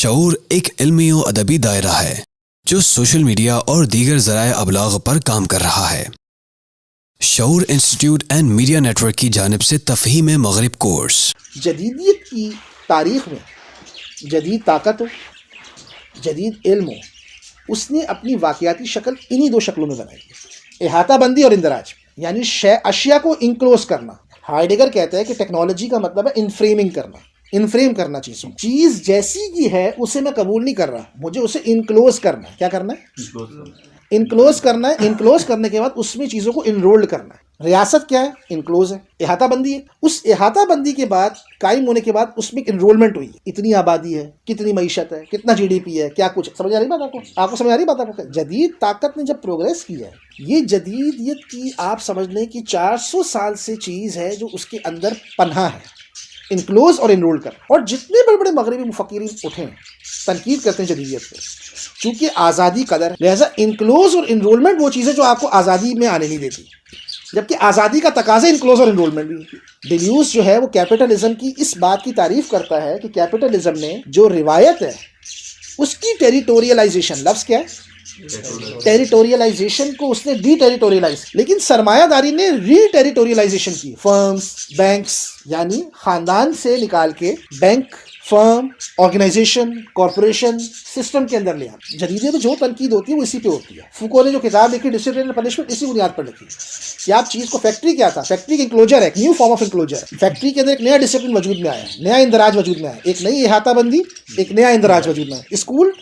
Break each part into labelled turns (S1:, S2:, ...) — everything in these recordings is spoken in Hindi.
S1: शऊर एक इल्मी और अदबी दायरा है जो सोशल मीडिया और दीगर ज़राए अबलाग पर काम कर रहा है। शऊर इंस्टीट्यूट एंड मीडिया नेटवर्क की जानिब से तफ़हीम मगरिब कोर्स।
S2: जदीदियत की तारीख़ में जदीद ताकत हो, जदीद इल्म हो, उसने अपनी वाक़याती शक्ल इन्हीं दो शक्लों में बनाई है, इहाता बंदी और इंदराज, यानी अशिया को इनक्लोज करना। हाइडेगर कहता है कि टेक्नोलॉजी का मतलब है इनफ्रेमिंग करना, इनफ्रेम करना चीज़ों। चीज़ जैसी की है उसे मैं कबूल नहीं कर रहा, मुझे उसे इनक्लोज करना है। क्या करना है? इनक्लोज करना है। इनक्लोज करने के बाद उसमें चीज़ों को इनरोल्ड करना है। रियासत क्या है? इनक्लोज है, इहाता बंदी है। उस इहाता बंदी के बाद कायम होने के बाद उसमें इनरोलमेंट हुई, इतनी आबादी है, कितनी मईशत है, कितना जीडीपी है, क्या कुछ समझ आ रही बात आपको समझ आ रही बात आपको? जदीद ताकत ने जब प्रोग्रेस की है, ये जदीदियत की आप समझ लें कि 400 साल से चीज़ है जो उसके अंदर पन्हा है, इनक्लोज और इनरोल कर। और जितने बड़े बड़े मगरबी मुफक्किरीन उठे तनकीद करते हैं जदीदियत पे, चूँकि आज़ादी कदर, लिहाजा इनक्लोज और इनरोलमेंट वो चीज़ें जो आपको आज़ादी में आने नहीं देती, जबकि आज़ादी का तकाज़ा इनक्लोज और इनरोलमेंट भी। डिल्यूज जो है वो कैपिटलिज्म की इस बात की तारीफ करता है कि कैपिटलिज्म ने जो रिवायत है उसकी टेरिटोरियलाइजेशन, लफ्ज़ क्या है? टेरिटोरियलाइजेशन को उसने डी टेरिटोरियलाइज, लेकिन सरमायादारी ने री टेरिटोरियलाइजेशन की। फर्म्स, बैंक्स, यानी खानदान से निकाल के bank, firm, organisation, corporation system के अंदर ले आते। जदीदियत में जो तनकीद होती है वो इसी पे होती है। फूको ने जो किताब लिखी डिसिप्लिन एंड पनिशमेंट, इसी बुनियाद पर लिखी कि आप चीज़ को, फैक्ट्री क्या था? फैक्ट्री का इंक्लोजर है, new form of enclosure. Factory के अंदर एक नया डिसिप्लिन वजूद में आया, नया इंदराज वजूद में आया, एक नई इहाता बंदी, एक नया इंदराज वजूद में आया। स्कूल,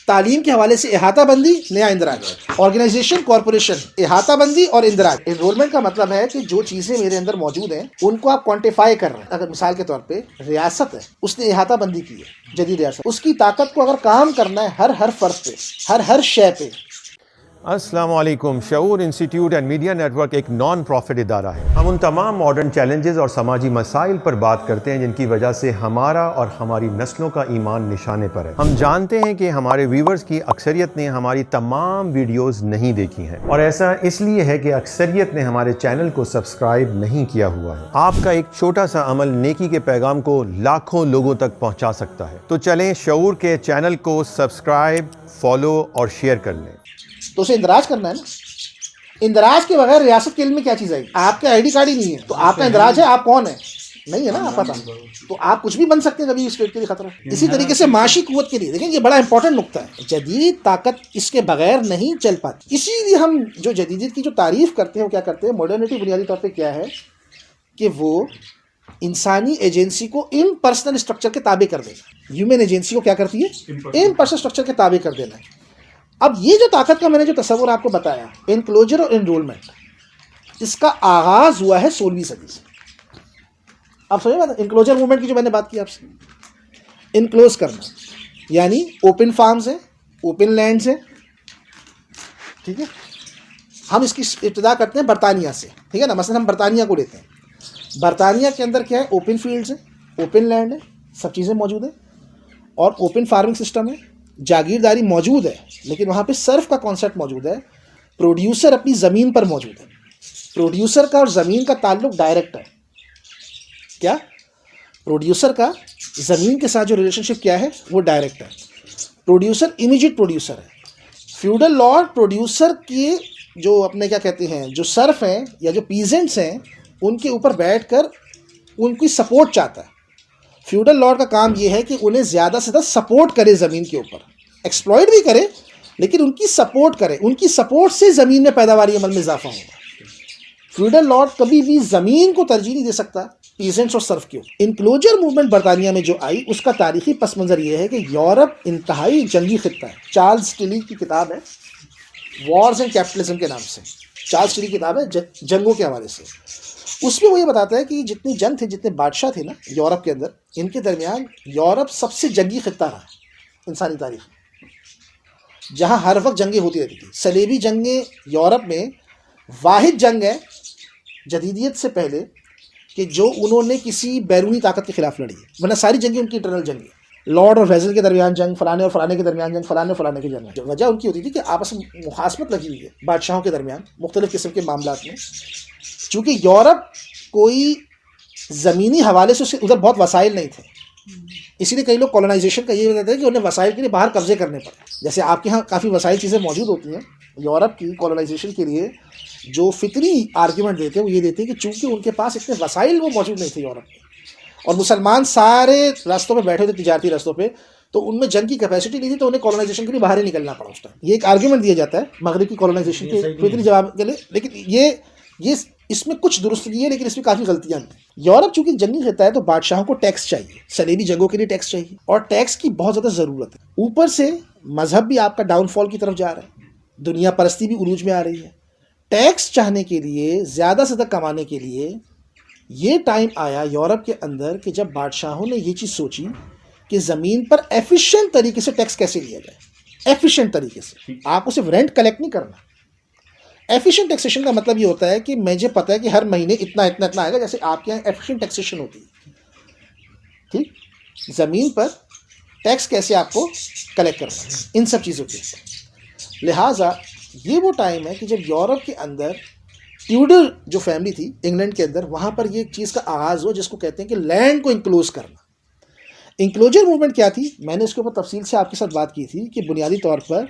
S2: तालीम के हवाले से इहाता बंदी, नया इंदराज। ऑर्गेनाइजेशन, कॉर्पोरेशन, इहाता बंदी और इंदराज। एनरोलमेंट का मतलब है कि जो चीज़ें मेरे अंदर मौजूद हैं उनको आप क्वांटिफाई कर रहे हैं। अगर मिसाल के तौर पे रियासत है, उसने इहाता बंदी की है, जदीद रियासत, उसकी ताकत को अगर काम करना है हर फर्ज पे, हर शय पे।
S3: अस्सलामु अलैकुम। शऊर इंस्टीट्यूट एंड मीडिया नेटवर्क एक नॉन प्रॉफिट इदारा है। हम उन तमाम मॉडर्न चैलेंजेस और समाजी मसाइल पर बात करते हैं जिनकी वजह से हमारा और हमारी नस्लों का ईमान निशाने पर है। हम जानते हैं कि हमारे व्यूवर्स की अक्सरियत ने हमारी तमाम वीडियोस नहीं देखी हैं, और ऐसा इसलिए है कि अक्सरियत ने हमारे चैनल को सब्सक्राइब नहीं किया हुआ है। आपका एक छोटा सा अमल नेकी के पैगाम को लाखों लोगों तक पहुँचा सकता है। तो चलें शऊर के चैनल को सब्सक्राइब, फॉलो और शेयर कर लें।
S2: तो उसे इंदराज करना है ना। इंदराज के बगैर रियासत के इल्म में क्या चीज़ आएगी? आपका आईडी कार्ड ही नहीं है तो आपका इंदराज है, आप कौन है? नहीं है ना आप पता, तो आप कुछ भी बन सकते हैं कभी स्टेट के लिए खतरा। इसी तरीके से माशी कुव्वत के लिए देखें, ये बड़ा इंपॉर्टेंट नुक्ता है। जदीद ताकत इसके बगैर नहीं चल पाती। इसीलिए हम जो जदीदियत की जो तारीफ करते हैं वो क्या करते हैं? मॉडर्निटी बुनियादी तौर पर क्या है कि वो इंसानी एजेंसी को इम्पर्सनल स्ट्रक्चर के ताबे कर देना। ह्यूमन एजेंसी को क्या करती है? इम्पर्सनल स्ट्रक्चर के ताबे कर देना है। अब ये जो ताकत का मैंने जो तस्वुर आपको बताया, इनक्लोजर और इनरोलमेंट, इसका आगाज हुआ है 16वीं सदी से। आप समझ बात? इनक्लोजर मूवमेंट की जो मैंने बात की आपसे, इनक्लोज करना, यानी ओपन फार्म्स हैं, ओपन लैंड्स हैं, ठीक है। हम इसकी इब्तिदा करते हैं बरतानिया से, ठीक है ना। मसलन हम बरतानिया को लेते हैं। बरतानिया के अंदर क्या है? ओपन फील्ड्स हैं, ओपन लैंड है, सब चीज़ें मौजूद हैं, और ओपन फार्मिंग सिस्टम है, जागीरदारी मौजूद है, लेकिन वहाँ पे सर्फ का कॉन्सेप्ट मौजूद है। प्रोड्यूसर अपनी ज़मीन पर मौजूद है। प्रोड्यूसर का और ज़मीन का ताल्लुक डायरेक्ट है। क्या? प्रोड्यूसर का ज़मीन के साथ जो रिलेशनशिप क्या है वो डायरेक्ट है। प्रोड्यूसर इमीडिएट प्रोड्यूसर है। फ्यूडल लॉर्ड प्रोड्यूसर के जो अपने क्या कहते हैं, जो सर्फ हैं या जो पीजेंट्स हैं, उनके ऊपर बैठ कर उनकी सपोर्ट चाहता है। फ्यूडल लॉर्ड का काम यह है कि उन्हें ज़्यादा से ज़्यादा सपोर्ट करे, ज़मीन के ऊपर एक्सप्लॉइट भी करे, लेकिन उनकी सपोर्ट करे। उनकी सपोर्ट से ज़मीन में पैदावारी अमल में इजाफा होगा। फ्यूडल लॉर्ड कभी भी ज़मीन को तरजीह नहीं दे सकता पीजेंट्स और सर्फ के ऊपर। इनक्लोजर मूवमेंट बरतानिया में जो आई, उसका तारीखी पस मंज़र यह है कि यूरोप इंतहाई जंगी खित्ता है। चार्ल्स टिली की किताब है वॉर्स एंड कैपिटलिज्म के नाम से। चार्ल्स टिली की किताब है जंगों के हवाले से। उसमें वो ये बताता है कि जितनी जंग थे, जितने बादशाह थे ना यूरोप के अंदर, इनके दरमियान यूरोप सबसे जंगी खित्ता रहा इंसानी तारीख में, जहाँ हर वक्त जंगें होती रहती थी। सलेबी जंगें यूरोप में वाहिद जंग है जदीदियत से पहले कि जो उन्होंने किसी बैरूनी ताकत के खिलाफ लड़ी है, वरना सारी जंगें उनकी इंटरनल जंग है। लॉर्ड और फैजल के दरमियान जंग, फलाने और फलाने के दरमियान जंग, फलाने और फलाने के जंग। वजह उनकी होती थी कि आपस में मुखासमत लगी हुई है बादशाहों के दरमियान मुख्तलिफ किस्म के मामलात में। चूँकि यूरोप कोई ज़मीनी हवाले से उसके उधर बहुत वसाइल नहीं थे, इसीलिए कई लोग कॉलोनाइजेशन का ये बताते हैं कि उन्हें वसाइल के लिए बाहर कब्जे करने पड़े। जैसे आपके यहाँ काफ़ी वसाइल चीज़ें मौजूद होती हैं, यूरोप की कॉलोनाइजेशन के लिए जो फितरी आर्ग्यूमेंट देते हैं वो ये देते हैं कि चूंकि उनके पास इतने वसाइल वो मौजूद नहीं थे यूरोप में, और मुसलमान सारे रास्तों में बैठे थे, तिजारती रास्तों पे, तो उनमें जंग की कैपेसिटी नहीं थी, तो उन्हें कॉलोनाइजेशन के लिए बाहर ही निकलना पड़ा उस टाइम। ये एक आर्ग्यूमेंट दिया जाता है मगरब की कॉलोनाइजेशन के फितरी जवाब के लिए, लेकिन ये इसमें कुछ दुरुस्तगी है, लेकिन इसमें काफ़ी गलतियां हैं। यूरोप चूंकि जंगी रहता है तो बादशाहों को टैक्स चाहिए, सलेबी जंगों के लिए टैक्स चाहिए, और टैक्स की बहुत ज़्यादा ज़रूरत है। ऊपर से मजहब भी आपका डाउनफॉल की तरफ जा रहा है, दुनिया परस्ती भी उरूज में आ रही है। टैक्स चाहने के लिए, ज़्यादा से ज़्यादा कमाने के लिए ये टाइम आया यूरोप के अंदर कि जब बादशाहों ने ये चीज़ सोची कि ज़मीन पर एफिशिएंट तरीके से टैक्स कैसे लिया जाए। एफिशिएंट तरीके से, आपको सिर्फ रेंट कलेक्ट नहीं करना। एफिशिएंट टैक्सेशन का मतलब ये होता है कि मुझे पता है कि हर महीने इतना इतना इतना आएगा, जैसे आपके यहाँ एफिशिएंट टैक्सेशन होती है, ठीक। ज़मीन पर टैक्स कैसे आपको कलेक्ट करना है, इन सब चीज़ों के। लिहाजा ये वो टाइम है कि जब यूरोप के अंदर ट्यूडर जो फैमिली थी इंग्लैंड के अंदर, वहाँ पर ये चीज़ का आगाज़ हुआ जिसको कहते हैं कि लैंड को इंक्लोज करना। इंक्लोजर मूवमेंट क्या थी, मैंने इसके ऊपर तफसील से आपके साथ बात की थी कि बुनियादी तौर पर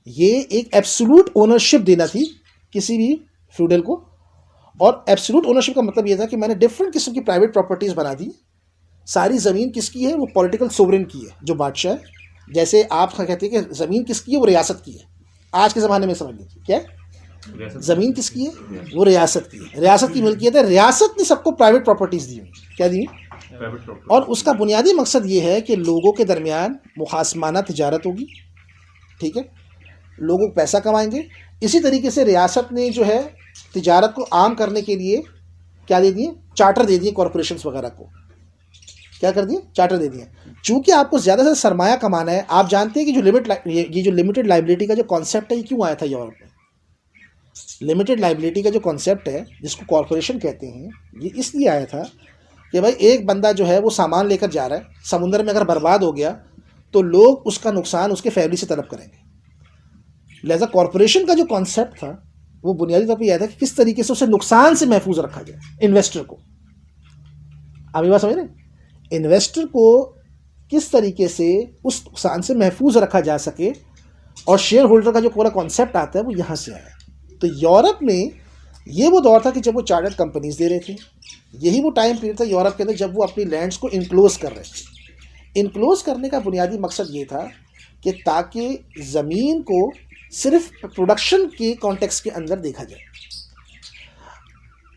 S2: ये एक एब्सोल्यूट ओनरशिप देना थी किसी भी फ्यूडल को, और एब्सोल्यूट ओनरशिप का मतलब ये था कि मैंने डिफरेंट किस्म की प्राइवेट प्रॉपर्टीज़ बना दी। सारी ज़मीन किसकी है, वो पॉलिटिकल सोवरेन की है, जो बादशाह है। जैसे आप कहते हैं कि ज़मीन किसकी है, वो रियासत की है। आज के ज़माने में समझ लीजिए क्या है, ज़मीन किसकी है, वो रियासत की है। रियासत की मिल्कियत है, रियासत ने सबको प्राइवेट प्रॉपर्टीज़ दी हुई, क्या दी, और उसका बुनियादी मकसद ये है कि लोगों के दरमियान मुखासमाना तिजारत होगी, ठीक है, लोग पैसा कमाएंगे। इसी तरीके से रियासत ने जो है तिजारत को आम करने के लिए क्या दे दिए, चार्टर दे दिए कॉरपोरेशंस वगैरह को। क्या कर दिए, चार्टर दे दिए। चूंकि आपको ज़्यादा से सरमाया कमाना है, आप जानते हैं कि जो लिमिटेड लाइबिलिटी का जो कॉन्सेप्ट है ये क्यों आया था यूरोप में। लिमिटेड लाइबिलिटी का जो कॉन्सेप्ट है जिसको कॉरपोरेशन कहते हैं, ये इसलिए आया था कि भाई एक बंदा जो है वो सामान लेकर जा रहा है, समुद्र में अगर बर्बाद हो गया तो लोग उसका नुकसान उसके फैमिली से तलब करेंगे। लिहाजा कॉरपोरेशन का जो कॉन्सेप्ट था वो बुनियादी तौर पर यह था कि किस तरीके से उसे नुकसान से महफूज रखा जाए, इन्वेस्टर को। आप ये बात समझ रहे हैं, इन्वेस्टर को किस तरीके से उस नुकसान से महफूज रखा जा सके, और शेयर होल्डर का जो पूरा कॉन्सेप्ट आता है वो यहाँ से आया। तो यूरोप में ये वो दौर था कि जब वो चार्टर्ड कंपनीज दे रहे थे, यही वो टाइम पीरियड था यूरोप के अंदर जब वो अपनी लैंड्स को इनक्लोज कर रहे थे। इनक्लोज करने का बुनियादी मकसद ये था कि ताकि ज़मीन को सिर्फ प्रोडक्शन के कॉन्टेक्स्ट के अंदर देखा जाए।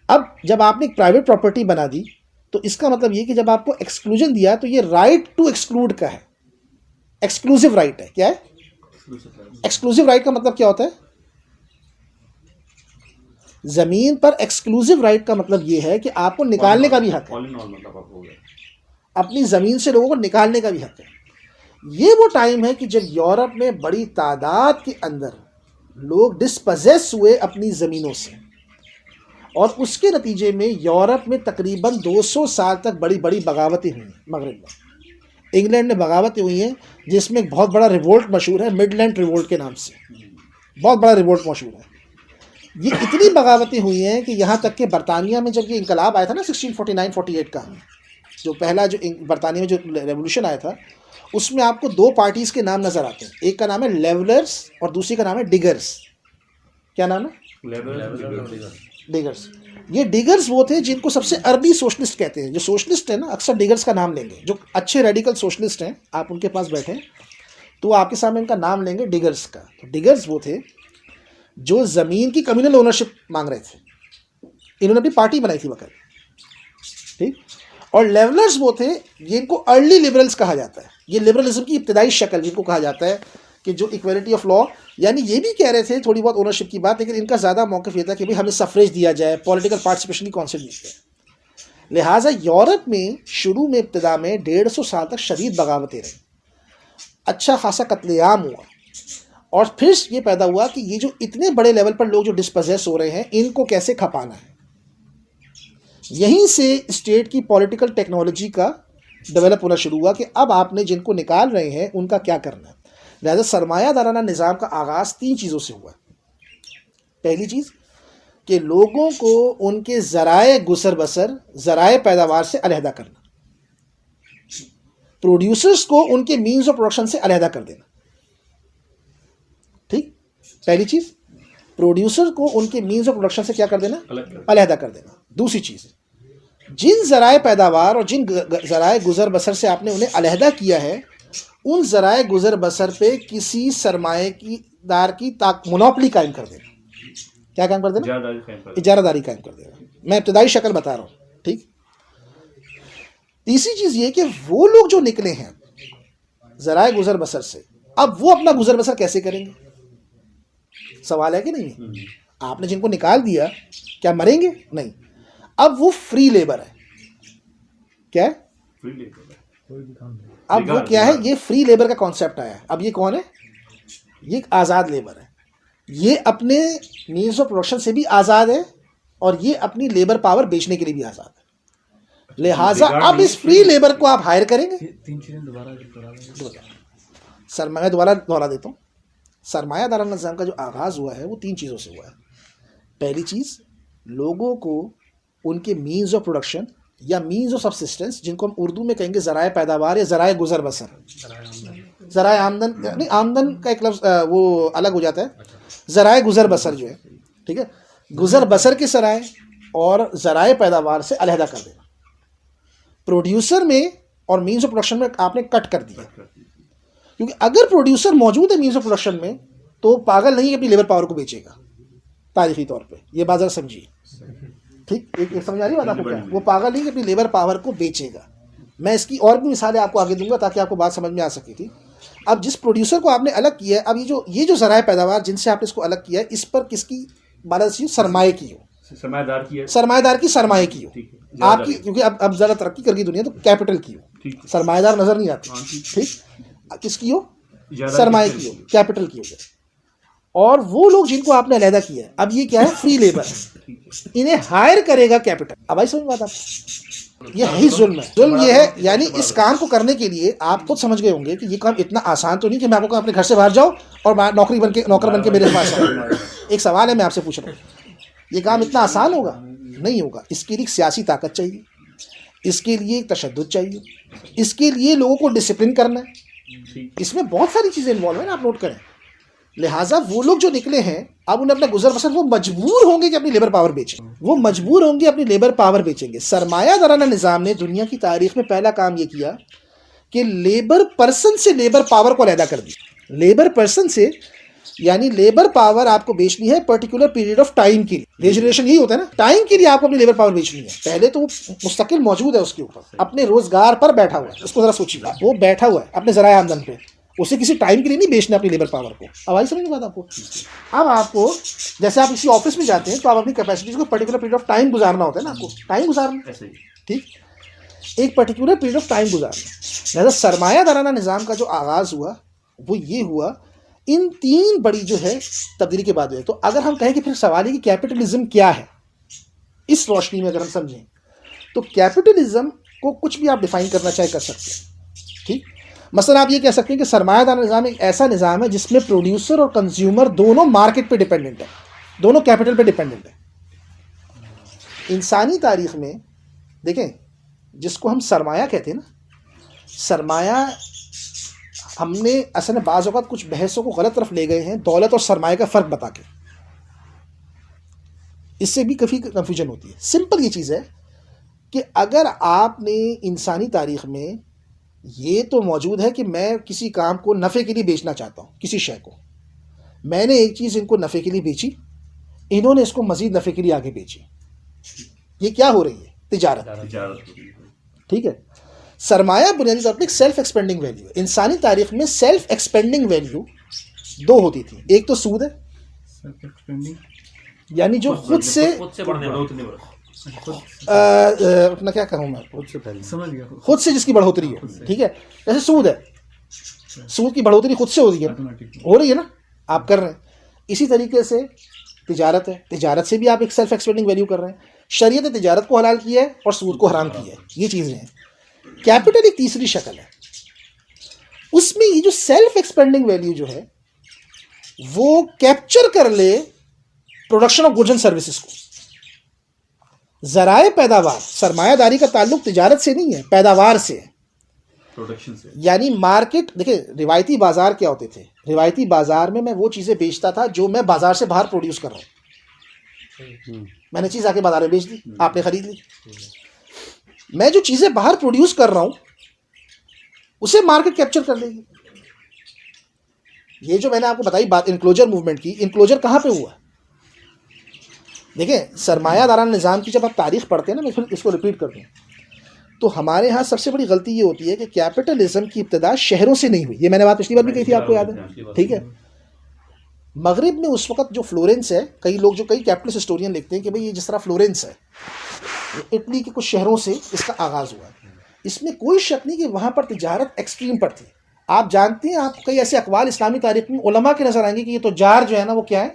S2: अब जब आपने एक प्राइवेट प्रॉपर्टी बना दी तो इसका मतलब ये कि जब आपको एक्सक्लूजन दिया तो ये राइट टू एक्सक्लूड का है, एक्सक्लूसिव राइट है। क्या है एक्सक्लूसिव राइट का मतलब, क्या होता है, जमीन पर एक्सक्लूसिव राइट का मतलब ये है कि आपको निकालने का भी हक है, अपनी जमीन से लोगों को निकालने का भी हक है। ये वो टाइम है कि जब यूरोप में बड़ी तादाद के अंदर लोग डिस्पजेस हुए अपनी ज़मीनों से, और उसके नतीजे में यूरोप में तकरीबन 200 साल तक बड़ी बड़ी बगावतें हुई हैं। मगरब में इंग्लैंड में बगावतें हुई हैं जिसमें एक बहुत बड़ा रिवोल्ट मशहूर है, मिडलैंड रिवोल्ट के नाम से बहुत बड़ा रिवोल्ट मशहूर है। ये इतनी बगावतें हुई हैं कि यहाँ तक कि बरतानिया में जब ये इनकलाब आया था ना 1649-48 का, जो पहला जो बरतानिया में जो रेवोल्यूशन आया था, उसमें आपको दो पार्टीज़ के नाम नज़र आते हैं। एक का नाम है लेवलर्स और दूसरी का नाम है डिगर्स। क्या नाम है, डिगर्स। ये डिगर्स वो थे जिनको सबसे अर्ली सोशलिस्ट कहते हैं। जो सोशलिस्ट है ना अक्सर डिगर्स का नाम लेंगे, जो अच्छे रेडिकल सोशलिस्ट हैं, आप उनके पास बैठे तो आपके सामने उनका नाम लेंगे डिगर्स का। तो डिगर्स वो थे जो ज़मीन की कम्युनल ओनरशिप मांग रहे थे, इन्होंने अपनी पार्टी बनाई थी वक्त, ठीक। और लेवलर्स वो थे जिनको अर्ली लिबरल्स कहा जाता है। ये लिबरलिज्म की इब्तदाई शक्ल जिनको कहा जाता है कि जो इक्वलिटी ऑफ लॉ, यानी ये भी कह रहे थे थोड़ी बहुत ओनरशिप की बात, लेकिन इनका ज़्यादा मौक़िफ़ ये था कि भाई हमें सफरेज दिया जाए, पॉलिटिकल पार्टिसिपेशन की कॉन्सेप्ट दी जाए। लिहाजा यूरोप में शुरू में इब्तदा में 150 साल तक शदीद बगावतें रही, अच्छा खासा कत्लेआम हुआ, और फिर ये पैदा हुआ कि ये जो इतने बड़े लेवल पर लोग जो डिस्पजेस हो रहे हैं, इनको कैसे खपाना है। यहीं से स्टेट की पॉलिटिकल टेक्नोलॉजी का डेवलप होना शुरू हुआ कि अब आपने जिनको निकाल रहे हैं उनका क्या करना है। लिहाजा सरमायादाराना निज़ाम का आगाज़ 3 चीज़ों से हुआ। पहली चीज़ कि लोगों को उनके ज़राए गुसर बसर, ज़राए पैदावार से अलहदा करना। प्रोड्यूसर्स को उनके मीन्स ऑफ प्रोडक्शन से अलहदा कर देना। ठीक, पहली चीज, प्रोड्यूसर को उनके मीन्स ऑफ प्रोडक्शन से क्या कर देना, अलहदा कर देना। दूसरी चीज, जिन जराए पैदावार और जिन जराए गुजर बसर से आपने उन्हें अलहदा किया है, उन जराए गुजर बसर पे किसी सरमाएदार की मोनोपली कायम कर देना। क्या कायम कर देना? इजारादारी कायम कर देना। मैं इब्तदाई शक्ल बता रहा हूँ। ठीक, तीसरी चीज ये कि वो लोग जो निकले हैं जराए गुजर बसर से, अब वो अपना गुजर बसर कैसे करेंगे? सवाल है कि नहीं? आपने जिनको निकाल दिया, क्या मरेंगे? नहीं। अब वो फ्री लेबर है। क्या है? Free labour. अब वो क्या है? ये फ्री लेबर का कॉन्सेप्ट आया है। अब ये कौन है? ये एक आज़ाद लेबर है। ये अपने मीन्स ऑफ प्रोडक्शन से भी आज़ाद है और ये अपनी लेबर पावर बेचने के लिए भी आज़ाद है। लिहाजा अब इस फ्री लेबर को आप हायर करेंगे। मैं दोबारा देता हूँ। सरमायादारा निज़ाम का जो आगाज़ हुआ है वो 3 चीज़ों से हुआ है। पहली चीज़, लोगों को उनके मीन्स ऑफ प्रोडक्शन या मीन्स ऑफ सब्सिस्टेंस, जिनको हम उर्दू में कहेंगे ज़राए पैदावार या ज़राए गुजर बसर, ज़राए आमदन, नहीं आमदन का एक लफ्ज़ वो अलग हो जाता है, ज़राए गुजर बसर जो है, ठीक है, गुजर बसर के ज़राए और ज़राए पैदावार से अलहदा कर देना। प्रोड्यूसर में और मीन्स ऑफ प्रोडक्शन में आपने कट कर दिया, क्योंकि अगर प्रोड्यूसर मौजूद है मीन्स ऑफ प्रोडक्शन में तो पागल नहीं अपनी लेबर पावर को बेचेगा तारीखी तौर पे। ये बात ज़रा समझिए। ठीक, एक समझ आ रही बात आपको? क्या, वो पागल नहीं कि अपनी लेबर पावर को बेचेगा। मैं इसकी और भी मिसालें आपको आगे दूंगा ताकि आपको बात समझ में आ सके। थी, अब जिस प्रोड्यूसर को आपने अलग किया है, अब ये जो ज़राए पैदावार जिनसे आपने इसको अलग किया है, इस पर किसकी बालादस्ती? सरमाए की हो, सरमाएदार की सरमाए की हो आपकी, क्योंकि अब ज़रा तरक्की कर गई दुनिया तो कैपिटल की हो, सरमाएदार नज़र नहीं आते। ठीक, किसकी हो? सरमाए की हो, कैपिटल की हो। और वो लोग जिनको आपने अलहदा किया है, अब ये क्या है? फ्री लेबर है, इन्हें हायर करेगा कैपिटल। अब आई समझ बात आपको? ये ही जुल्म है। जुल्म ये है, यानी इस काम को करने के लिए आप खुद समझ गए होंगे कि ये काम इतना आसान तो नहीं कि मैं आपको अपने घर से बाहर जाओ और नौकर बन के मेरे पास आओ। एक सवाल है, मैं आपसे पूछ रहा हूँ, ये काम इतना आसान होगा? नहीं होगा। इसके लिए सियासी ताकत चाहिए, इसके लिए तशद्दुद चाहिए, इसके लिए लोगों को डिसिप्लिन करना है, इसमें बहुत सारी चीज़ें इन्वॉल्व है ना, आप नोट करें। लिहाजा वो लोग जो निकले हैं, अब उन्हें अपना गुजर बसर, वो मजबूर होंगे कि अपनी लेबर पावर बेचें, वो मजबूर होंगे अपनी लेबर पावर बेचेंगे। सरमायादाराना निज़ाम ने दुनिया की तारीख में पहला काम ये किया कि लेबर पर्सन से लेबर पावर को अलहदा कर दिया। लेबर पर्सन से, यानी लेबर पावर आपको बेचनी है पर्टिकुलर पीरियड ऑफ टाइम के लिए। रेजुलेशन यही होता है ना, टाइम के लिए आपको अपनी लेबर पावर बेचनी है। पहले तो वो मुस्तकिल मौजूद है, उसके ऊपर अपने रोजगार पर बैठा हुआ है। उसको जरा सोचिए, वो बैठा हुआ है अपने ज़राए आमदन पे, उसे किसी टाइम के लिए नहीं बेचना अपनी लेबर पावर को। अब आई समझ बात आपको? अब आपको, जैसे आप किसी ऑफिस में जाते हैं तो आप अपनी कैपेसिटीज को पर्टिकुलर पीरियड ऑफ टाइम गुजारना होता है ना, आपको टाइम गुजारना, ठीक, एक पर्टिकुलर पीरियड ऑफ टाइम गुजारना। लिहाजा सरमायादाराना निज़ाम का जो आगाज़ हुआ वो ये हुआ इन 3 बड़ी जो है तब्दीली के बाद हुए। तो अगर हम कहें कि फिर सवाल है कि कैपिटलिज्म क्या है, इस रोशनी में अगर हम समझें तो कैपिटलिज्म को कुछ भी आप डिफाइन करना चाहे कर सकते हैं। ठीक, मसलन आप ये कह सकते हैं कि सरमायादाराना निज़ाम एक ऐसा निज़ाम है जिसमें प्रोड्यूसर और कंज्यूमर दोनों मार्केट पे डिपेंडेंट है, दोनों कैपिटल पे डिपेंडेंट है। इंसानी तारीख में देखें, जिसको हम सरमाया कहते हैं ना, सरमाया हमने असल में बाज़ औक़ात कुछ बहसों को गलत तरफ ले गए हैं, दौलत और सरमाया का फ़र्क बता के, इससे भी काफ़ी कन्फ्यूजन होती है। सिंपल ये चीज़ है कि अगर आपने इंसानी तारीख में ये तो मौजूद है कि मैं किसी काम को नफ़े के लिए बेचना चाहता हूँ, किसी शय को, मैंने एक चीज़ इनको नफ़े के लिए बेची, इन्होंने इसको मज़ीद नफ़े के लिए आगे बेची, ये क्या हो रही है? तिजारत। ठीक है, सरमाया बुनियादी तौर पर एक सेल्फ एक्सपेंडिंग वैल्यू है। इंसानी तारीख में सेल्फ एक्सपेंडिंग वैल्यू 2 होती थी। एक तो सूद है, यानी जो खुद से अपना क्या कहूँ मैं, खुद से जिसकी बढ़ोतरी हो। ठीक है, जैसे सूद है, सूद की बढ़ोतरी खुद से हो रही है ना, आप कर रहे हैं। इसी तरीके से तिजारत है, तिजारत से भी आप एक सेल्फ एक्सपेंडिंग वैल्यू कर रहे हैं। शरीयत ने तिजारत को हलाल किया है और सूद को हराम किया है, ये चीज़ें हैं। कैपिटल एक तीसरी शक्ल है, उसमें ये जो सेल्फ एक्सपेंडिंग वैल्यू जो है वो कैप्चर कर ले production of goods and services को। ज़राए पैदावार, सरमायादारी का ताल्लुक तिजारत से नहीं है, पैदावार से है।
S4: प्रोडक्शन से।
S2: यानी मार्केट, देखिए रिवायती बाजार क्या होते थे, रिवायती बाजार में मैं वो चीज़ें बेचता था जो मैं बाजार से बाहर प्रोड्यूस कर रहा हूँ। मैंने चीज़ आके बाजार में बेच दी, आपने खरीद ली। मैं जो चीज़ें बाहर प्रोड्यूस कर रहा हूँ उसे मार्केट कैप्चर कर लेगी। ये जो मैंने आपको बताई बात इनक्लोजर मूवमेंट की, इनक्लोजर कहाँ पे हुआ? देखिए सरमायादाराना निज़ाम की जब आप तारीख पढ़ते हैं ना, मैं फिर इसको रिपीट कर दूँ, तो हमारे यहाँ सबसे बड़ी गलती ये होती है कि कैपिटलिज्म की इब्तिदा शहरों से नहीं हुई। ये मैंने बात पिछली बार भी कही थी, आपको याद है? ठीक है। मगरिब में उस वक्त जो फ्लोरेंस है, कई लोग जो कई कैपिटलिस्ट हिस्टोरियन लिखते हैं कि भाई ये जिस तरह फ्लोरेंस है, इटली के कुछ शहरों से इसका आगाज़ हुआ। इसमें कोई शक नहीं कि वहाँ पर तिजारत एक्सट्रीम पर थी। आप जानते हैं, आप कई ऐसे अकवाल इस्लामी तारीख में उलमा के नज़र आएंगे कि ये तुजार जो है ना वो क्या है,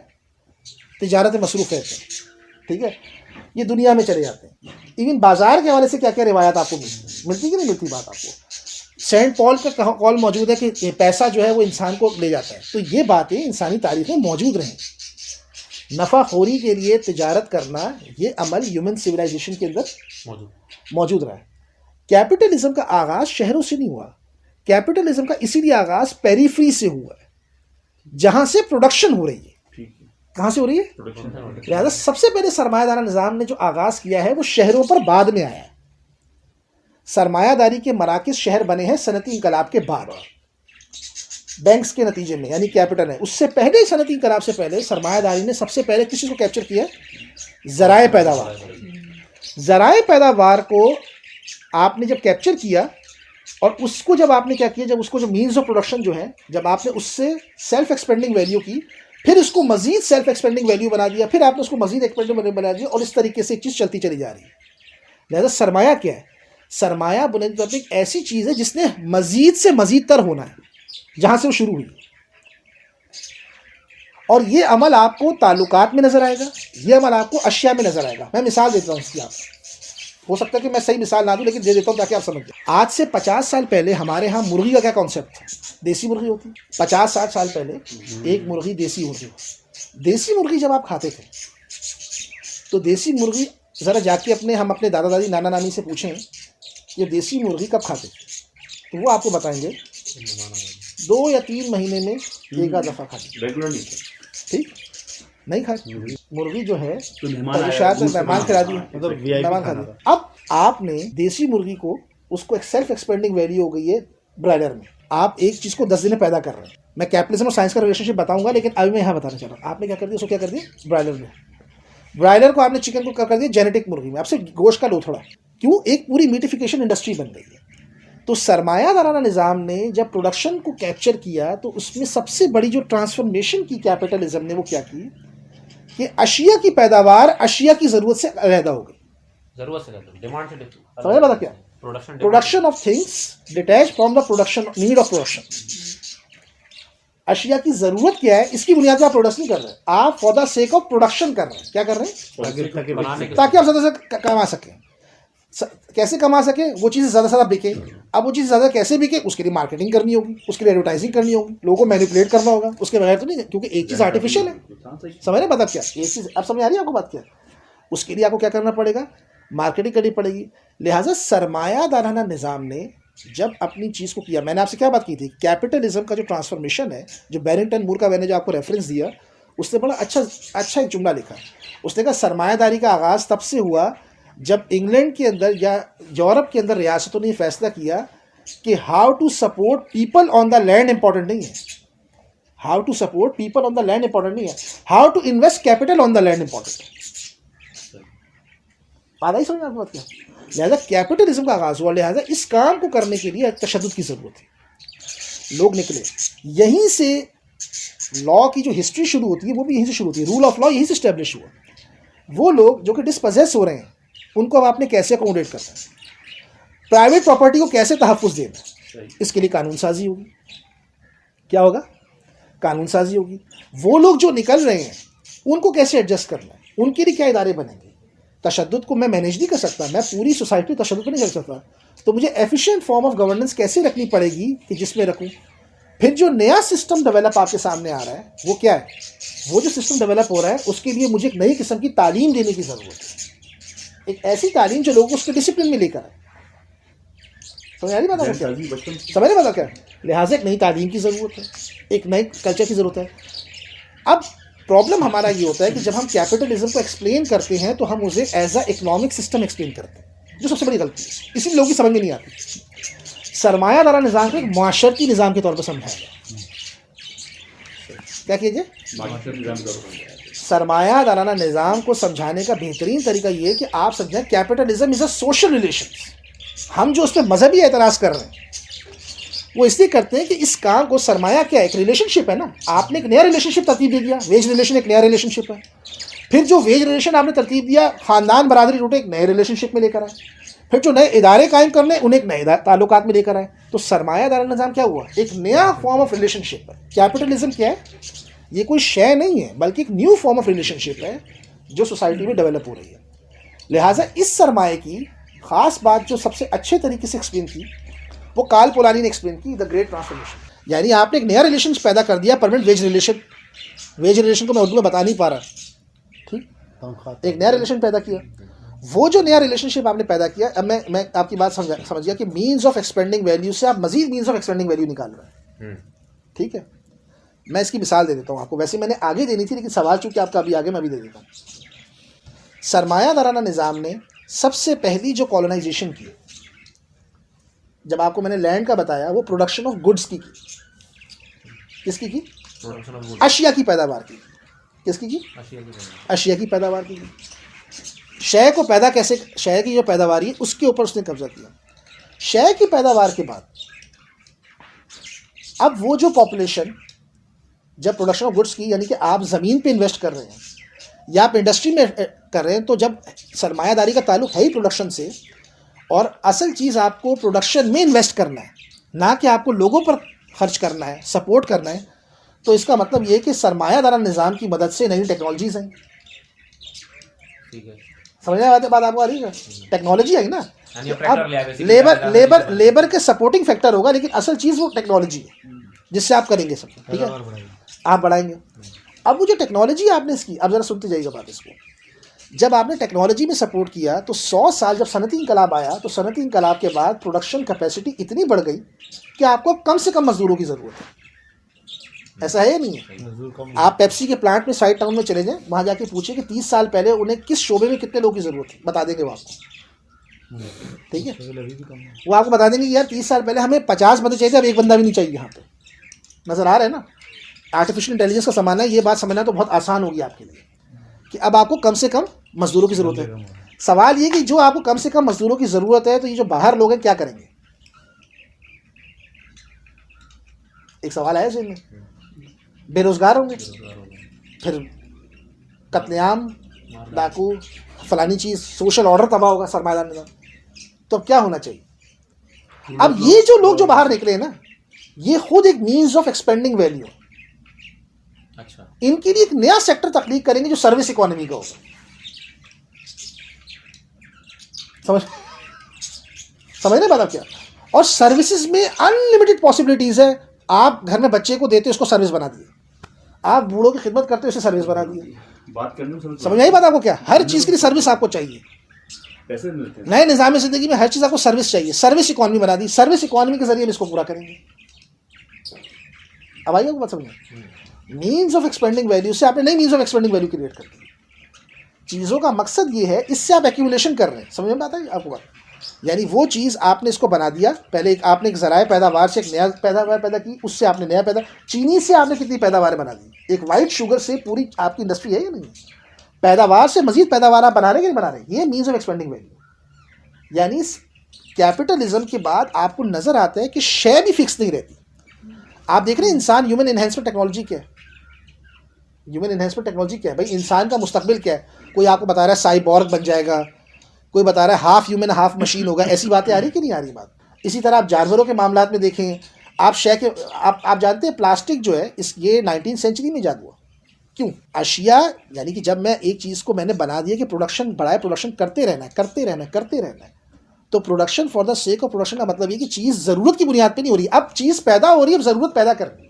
S2: तिजारत मसरूफ़ है। ठीक है, ये दुनिया में चले जाते हैं। इवन बाजार के हवाले से क्या क्या रिवायत आपको मिलती कि नहीं मिलती बात आपको। सेंट पॉल का कॉल मौजूद है कि पैसा जो है वो इंसान को ले जाता है। तो ये बातें इंसानी तारीख में मौजूद रहें। नफ़ाखोरी के लिए तिजारत करना, ये अमल ह्यूमन सिविलाइजेशन के अंदर मौजूद रहा है। कैपिटलिज्म का आगाज़ शहरों से नहीं हुआ, कैपिटलिज्म का इसीलिए आगाज़ पेरीफ्री से हुआ है, जहाँ से प्रोडक्शन हो रही है। कहाँ से हो रही है? लिहाजा सबसे पहले सरमायादारा निज़ाम ने जो आगाज़ किया है वो शहरों पर बाद में आया है। सरमायादारी के मराकिज़ शहर बने हैं सनती इंकलाब के बाद, बैंक्स के नतीजे में, यानी कैपिटल है। उससे पहले, सनती इंकलाब से पहले सरमायादारी ने सबसे पहले किस चीज़ को कैप्चर किया? ज़राए पैदावार। ज़राए पैदावार को आपने जब कैप्चर किया और उसको जब आपने क्या किया, जब उसको जो मीन्स ऑफ प्रोडक्शन जो है, जब आपने उससे सेल्फ एक्सपेंडिंग वैल्यू की, फिर उसको मजीद सेल्फ एक्सपेंडिंग वैल्यू बना दिया, फिर आपने उसको मजीद एक्सपेंडिंग वैल्यू बना दिया, और इस तरीके से एक चीज़ चलती चली जा रही है। लिहाजा सरमाया क्या है? सरमाया बुनियादी तौर पर एक ऐसी चीज़ है जिसने मजीद से मजीद तर होना है जहाँ से वो शुरू हुई। और ये अमल आपको ताल्लुकात में नज़र आएगा, ये अमल आपको अशिया में नज़र आएगा। मैं मिसाल देता हूँ इसकी, आप हो सकता है कि मैं सही मिसाल ना दूँ, लेकिन दे देता हूँ ताकि आप समझ जाए। आज से 50 साल पहले हमारे यहाँ मुर्गी का क्या कॉन्सेप्ट था? देसी मुर्गी होती। 50-60 साल पहले एक मुर्गी देसी मुर्गी। देसी मुर्गी जब आप खाते थे तो देसी मुर्गी, ज़रा जाके हम अपने दादा दादी नाना नानी से पूछें ये देसी मुर्गी कब खाते थे, तो वो आपको बताएंगे 2 या 3 महीने में एक आध दफ़ा खाते।
S4: रेगुलर नहीं।
S2: ठीक नहीं खाती मुर्गी जो है, शायद मेहमान खिला दी, मतलब मेहमान खा दिया। अब आपने देसी मुर्गी को, उसको एक सेल्फ एक्सपेंडिंग वैल्यू हो गई है ब्रायलर में। आप एक चीज़ को 10 दिन में पैदा कर रहे हैं। मैं कैपिटलिज्म और साइंस का रिलेशनशिप बताऊंगा, लेकिन अभी मैं यहाँ बताना चाह रहा हूँ। आपने क्या कर दिया, उसको क्या कर दिया ब्रायलर में। ब्रायलर को आपने चिकन को क्या कर दिया जेनेटिक मुर्गी में। आपसे गोश्त का लो थोड़ा, क्यों? एक पूरी मीटिफिकेशन इंडस्ट्री बन गई है। तो सरमायादाराना निज़ाम ने जब प्रोडक्शन को कैप्चर किया तो उसमें सबसे बड़ी जो ट्रांसफॉर्मेशन की कैपिटलिज्म ने, वो क्या की कि अशिया की पैदावार अशिया की ज़रूरत से अलहदा हो गई।
S5: जरूरत से डिमांड से
S2: समझ पता क्या? Production of things detach from the production need of production. अशिया की ज़रूरत क्या है, इसकी बुनियाद पर आप प्रोडक्शन नहीं कर रहे हैं, आप for the sake of production कर रहे हैं। क्या कर रहे हैं? ताकि आप ज़्यादा से कमा सकें। कैसे कमा सके? वो चीज़ें ज़्यादा से ज़्यादा बिके। अब वो चीज़ ज़्यादा कैसे बिके, उसके लिए मार्केटिंग करनी होगी, उसके लिए एडवर्टाइजिंग करनी होगी, लोगों को मैनिपुलेट करना होगा, उसके बगैर तो नहीं, क्योंकि एक चीज़ आर्टिफिशियल है। समझ रहे मतलब क्या? एक चीज़ अब समझ आ रही है आपको बात क्या? उसके लिए आपको क्या करना पड़ेगा? मार्केटिंग करनी पड़ेगी। लिहाजा सरमायादाराना निज़ाम ने जब अपनी चीज़ को किया, मैंने आपसे क्या बात की थी, कैपिटलिज्म का जो ट्रांसफॉर्मेशन है, जो बैरिंगटन मूर का मैंने जो आपको रेफरेंस दिया, उसने बड़ा अच्छा एक जुमला लिखा। उसने कहा सरमायादारी का आगाज़ तब से हुआ जब इंग्लैंड के अंदर या यूरोप के अंदर रियासतों ने फैसला किया कि how to support people on the land important नहीं है, how to support people on the land important नहीं है, how to invest capital on the land important है। आधा ही समझ आपको बात क्या? लिहाजा कैपिटलिज्म का आगाज़ हुआ। लिहाजा इस काम को करने के लिए तशद्दुद की ज़रूरत है। लोग निकले, यहीं से लॉ की जो हिस्ट्री शुरू होती है वो भी यहीं से शुरू होती है। रूल ऑफ लॉ यहीं से इस्टेब्लिश हुआ। वो लोग जो कि डिस्पजेस हो रहे हैं उनको अब आपने कैसे अकोमोडेट करना है, प्राइवेट प्रॉपर्टी को कैसे तहफ़्फ़ुज़ देना, इसके लिए कानून साजी होगी। क्या होगा? कानून साजी होगी। वो लोग जो निकल रहे हैं उनको कैसे एडजस्ट करना है, उनके लिए क्या इदारे बनेंगे। तशद्दुद को मैं मैनेज नहीं कर सकता, मैं पूरी सोसाइटी तशद्दुद को नहीं कर सकता, तो मुझे एफिशिएंट फॉर्म ऑफ गवर्नेंस कैसे रखनी पड़ेगी कि जिसमें रखूँ। फिर जो नया सिस्टम डेवलप आपके सामने आ रहा है वो क्या है? वो जो सिस्टम डेवलप हो रहा है उसके लिए मुझे एक नई किस्म की तालीम देने की ज़रूरत है। एक ऐसी तालीम जो लोगों को उसके डिसिप्लिन में लेकर आए। समझ आ रही बात आपको क्या? समझ रहे बात क्या? लिहाजा एक नई तालीम की ज़रूरत है, एक नए कल्चर की ज़रूरत है। अब प्रॉब्लम हमारा ये होता है कि जब हम कैपिटलिज्म को एक्सप्लेन करते हैं तो हम उसे as a economic system explain करते हैं, जो सबसे बड़ी गलती है, इसीलिए लोगों की समझ में नहीं आती। सरमायादारा निज़ाम को एक माशरती निज़ाम के तौर पर समझाया, क्या कीजिए, सरमायादाराना निज़ाम को समझाने का बेहतरीन तरीका ये है कि आप समझें capitalism is a social relation. हम जो उस पर मजहबी एतराज़ कर रहे हैं वो इसलिए करते हैं कि इस काम को, सरमाया क्या है, एक रिलेशनशिप है ना, आपने एक नया रिलेशनशिप तरतीब दे दिया, वेज रिलेशन एक नया रिलेशनशिप है। फिर जो वेज रिलेशन आपने तरतीब दिया, ख़ानदान बरादरी रूटे एक नए रिलेशनशिप में लेकर आए। फिर जो नए इदारे कायम करने उन्हें एक नए ताल्लुकात में लेकर आए। तो सरमायादारा निज़ाम क्या हुआ, एक नया फॉर्म ऑफ रिलेशनशिप है। कैपिटलिज्म क्या है, ये कोई शय नहीं है बल्कि एक न्यू फॉर्म ऑफ रिलेशनशिप है जो सोसाइटी में डेवलप हो रही है। लिहाजा इस सरमाए की ख़ास बात जो सबसे अच्छे तरीके से एक्सप्लेन की वो काल पोलानी ने एक्सप्लेन की, द ग्रेट ट्रांसफॉर्मेशन। यानी आपने एक नया रिलेशन पैदा कर दिया, permanent wage relation. Wage relation को मैं उर्दू में बता नहीं पा रहा, ठीक, एक नया रिलेशन पैदा किया। वो जो नया रिलेशनशिप आपने पैदा किया, अब मैं आपकी बात समझ गया कि मीन्स ऑफ एक्सपेंडिंग वैल्यू से आप मजीद मीन्स ऑफ एक्सपेंडिंग वैल्यू निकाल रहे हैं, ठीक है। मैं इसकी मिसाल दे देता हूँ आपको, वैसे मैंने आगे देनी थी लेकिन सवाल चूंकि आपका अभी आगे, मैं भी दे देता हूँ। सरमायादाराना निज़ाम ने सबसे पहली जो कॉलोनाइजेशन की, जब आपको मैंने लैंड का बताया, वो प्रोडक्शन ऑफ गुड्स की, किसकी की, अशिया की पैदावार की, किसकी की, अशिया की पैदावार की। शय को पैदा कैसे, शय की जो पैदावार है उसके ऊपर उसने कब्जा किया। शय की पैदावार के बाद अब वो जो पॉपुलेशन, जब प्रोडक्शन ऑफ गुड्स की, यानी कि आप ज़मीन पे इन्वेस्ट कर रहे हैं या आप इंडस्ट्री में कर रहे हैं, तो जब सरमायादारी का ताल्लुक है ही प्रोडक्शन से, और असल चीज़ आपको प्रोडक्शन में इन्वेस्ट करना है, ना कि आपको लोगों पर खर्च करना है, सपोर्ट करना है, तो इसका मतलब ये है कि सरमायादारा निज़ाम की मदद से नई टेक्नोलॉजीज आई। समझ में बात आपको आ रही है? टेक्नोलॉजी आई ना, अब लेबर के सपोर्टिंग फैक्टर होगा, लेकिन असल चीज़ वो टेक्नोलॉजी है जिससे आप करेंगे सब, ठीक है, आप बढ़ाएंगे। अब वो जो टेक्नोलॉजी आपने इसकी, अब ज़रा सुनते जाइएगा बात इसको, जब आपने टेक्नोलॉजी में सपोर्ट किया तो 100 साल, जब सनती इंकलाब आया तो सनती इंकलाब के बाद प्रोडक्शन कैपेसिटी इतनी बढ़ गई कि आपको कम से कम मजदूरों की ज़रूरत है। ऐसा है या नहीं है? आप पेप्सी के प्लांट में साइड टाउन में चले जाएं, वहाँ जाके पूछें कि 30 साल पहले उन्हें किस शोबे में कितने लोगों की ज़रूरत थी, बता देंगे वो आपको, ठीक है। वो आपको बता देंगे कि यार 30 साल पहले हमें 50 बंदे चाहिए थे, अब एक बंदा भी नहीं चाहिए। यहाँ पे नज़र आ रहा है ना, आर्टिफिशियल इंटेलिजेंस का ज़माना है। ये बात समझना तो बहुत आसान होगी आपके लिए कि अब आपको कम से कम मजदूरों की ज़रूरत है। सवाल ये कि जो आपको कम से कम मजदूरों की ज़रूरत है, तो ये जो बाहर लोग हैं क्या करेंगे? एक सवाल है जिनमें बेरोज़गार होंगे, फिर कत्लेआम, डाकू, फलानी चीज़, सोशल ऑर्डर तबाह होगा, सरमायादार निज़ाम। तो अब क्या होना चाहिए? अब ये जो लोग जो बाहर निकले हैं ना, ये खुद एक मीन्स ऑफ एक्सपेंडिंग वैल्यू,
S5: अच्छा,
S2: इनके लिए एक नया सेक्टर तख्लीक करेंगे जो सर्विस इकोनॉमी का होगा। समझ रहे बात आप क्या? और सर्विसेज में अनलिमिटेड पॉसिबिलिटीज है। आप घर में बच्चे को देते, उसको सर्विस बना दिए, आप बूढ़ों की खिदमत करते, उसे सर्विस बना दिए।
S4: बात करने में
S2: समझ आई बात आपको क्या? हर चीज़ के लिए सर्विस आपको चाहिए।
S4: पैसे मिलते हैं।
S2: नए निज़ाम ज़िंदगी में हर चीज़ आपको सर्विस चाहिए, सर्विस इकोनॉमी बना दी। सर्विस इकोनॉमी के जरिए हम इसको पूरा करेंगे। अब आइए बात समझिए, मीन्स ऑफ एक्सपेंडिंग वैल्यू से आपने नई means of expanding value create कर दी। चीज़ों का मकसद ये है, इससे आप एक्यूमुलेशन कर रहे हैं। समझ में आता है आपको बात? यानी वो चीज़ आपने इसको बना दिया, पहले आपने एक ज़राए पैदावार से एक नया पैदावार पैदा की, उससे आपने नया पैदा, चीनी से आपने कितनी पैदावार बना दी, एक वाइट शुगर से पूरी आपकी इंडस्ट्री है या नहीं? पैदावार से मजीद पैदावार आप बना रहे कि नहीं बना रहे? ये मीन्स ऑफ एक्सपेंडिंग वैल्यू। यानी कैपिटलिज्म के बाद आपको नज़र आता है कि शय भी फिक्स नहीं रहती। आप देख रहे हैं इंसान, ह्यूमन एनहेंसमेंट टेक्नोलॉजी क्या है? ह्यूमन एनहेंसमेंट टेक्नोलॉजी क्या है भाई? इंसान का मुस्तकबिल क्या है? कोई आपको बता रहा है साइबॉर्ग बन जाएगा, कोई बता रहा है हाफ ह्यूमन हाफ मशीन होगा। ऐसी बातें आ रही कि नहीं आ रही बात? इसी तरह आप जानवरों के मामलात में देखें, आप शय के, आप जानते हैं प्लास्टिक जो है ये 19वीं सेंचुरी में ईजाद हुआ। क्यों? अशिया, यानी कि जब मैं एक चीज़ को मैंने बना दिया कि प्रोडक्शन बढ़ाए, प्रोडक्शन करते रहना है, करते रहना है, करते रहना है, तो production for the sake of production का मतलब ये कि चीज़ ज़रूरत की बुनियाद पे नहीं हो रही, अब चीज़ पैदा हो रही है, अब ज़रूरत पैदा करनी।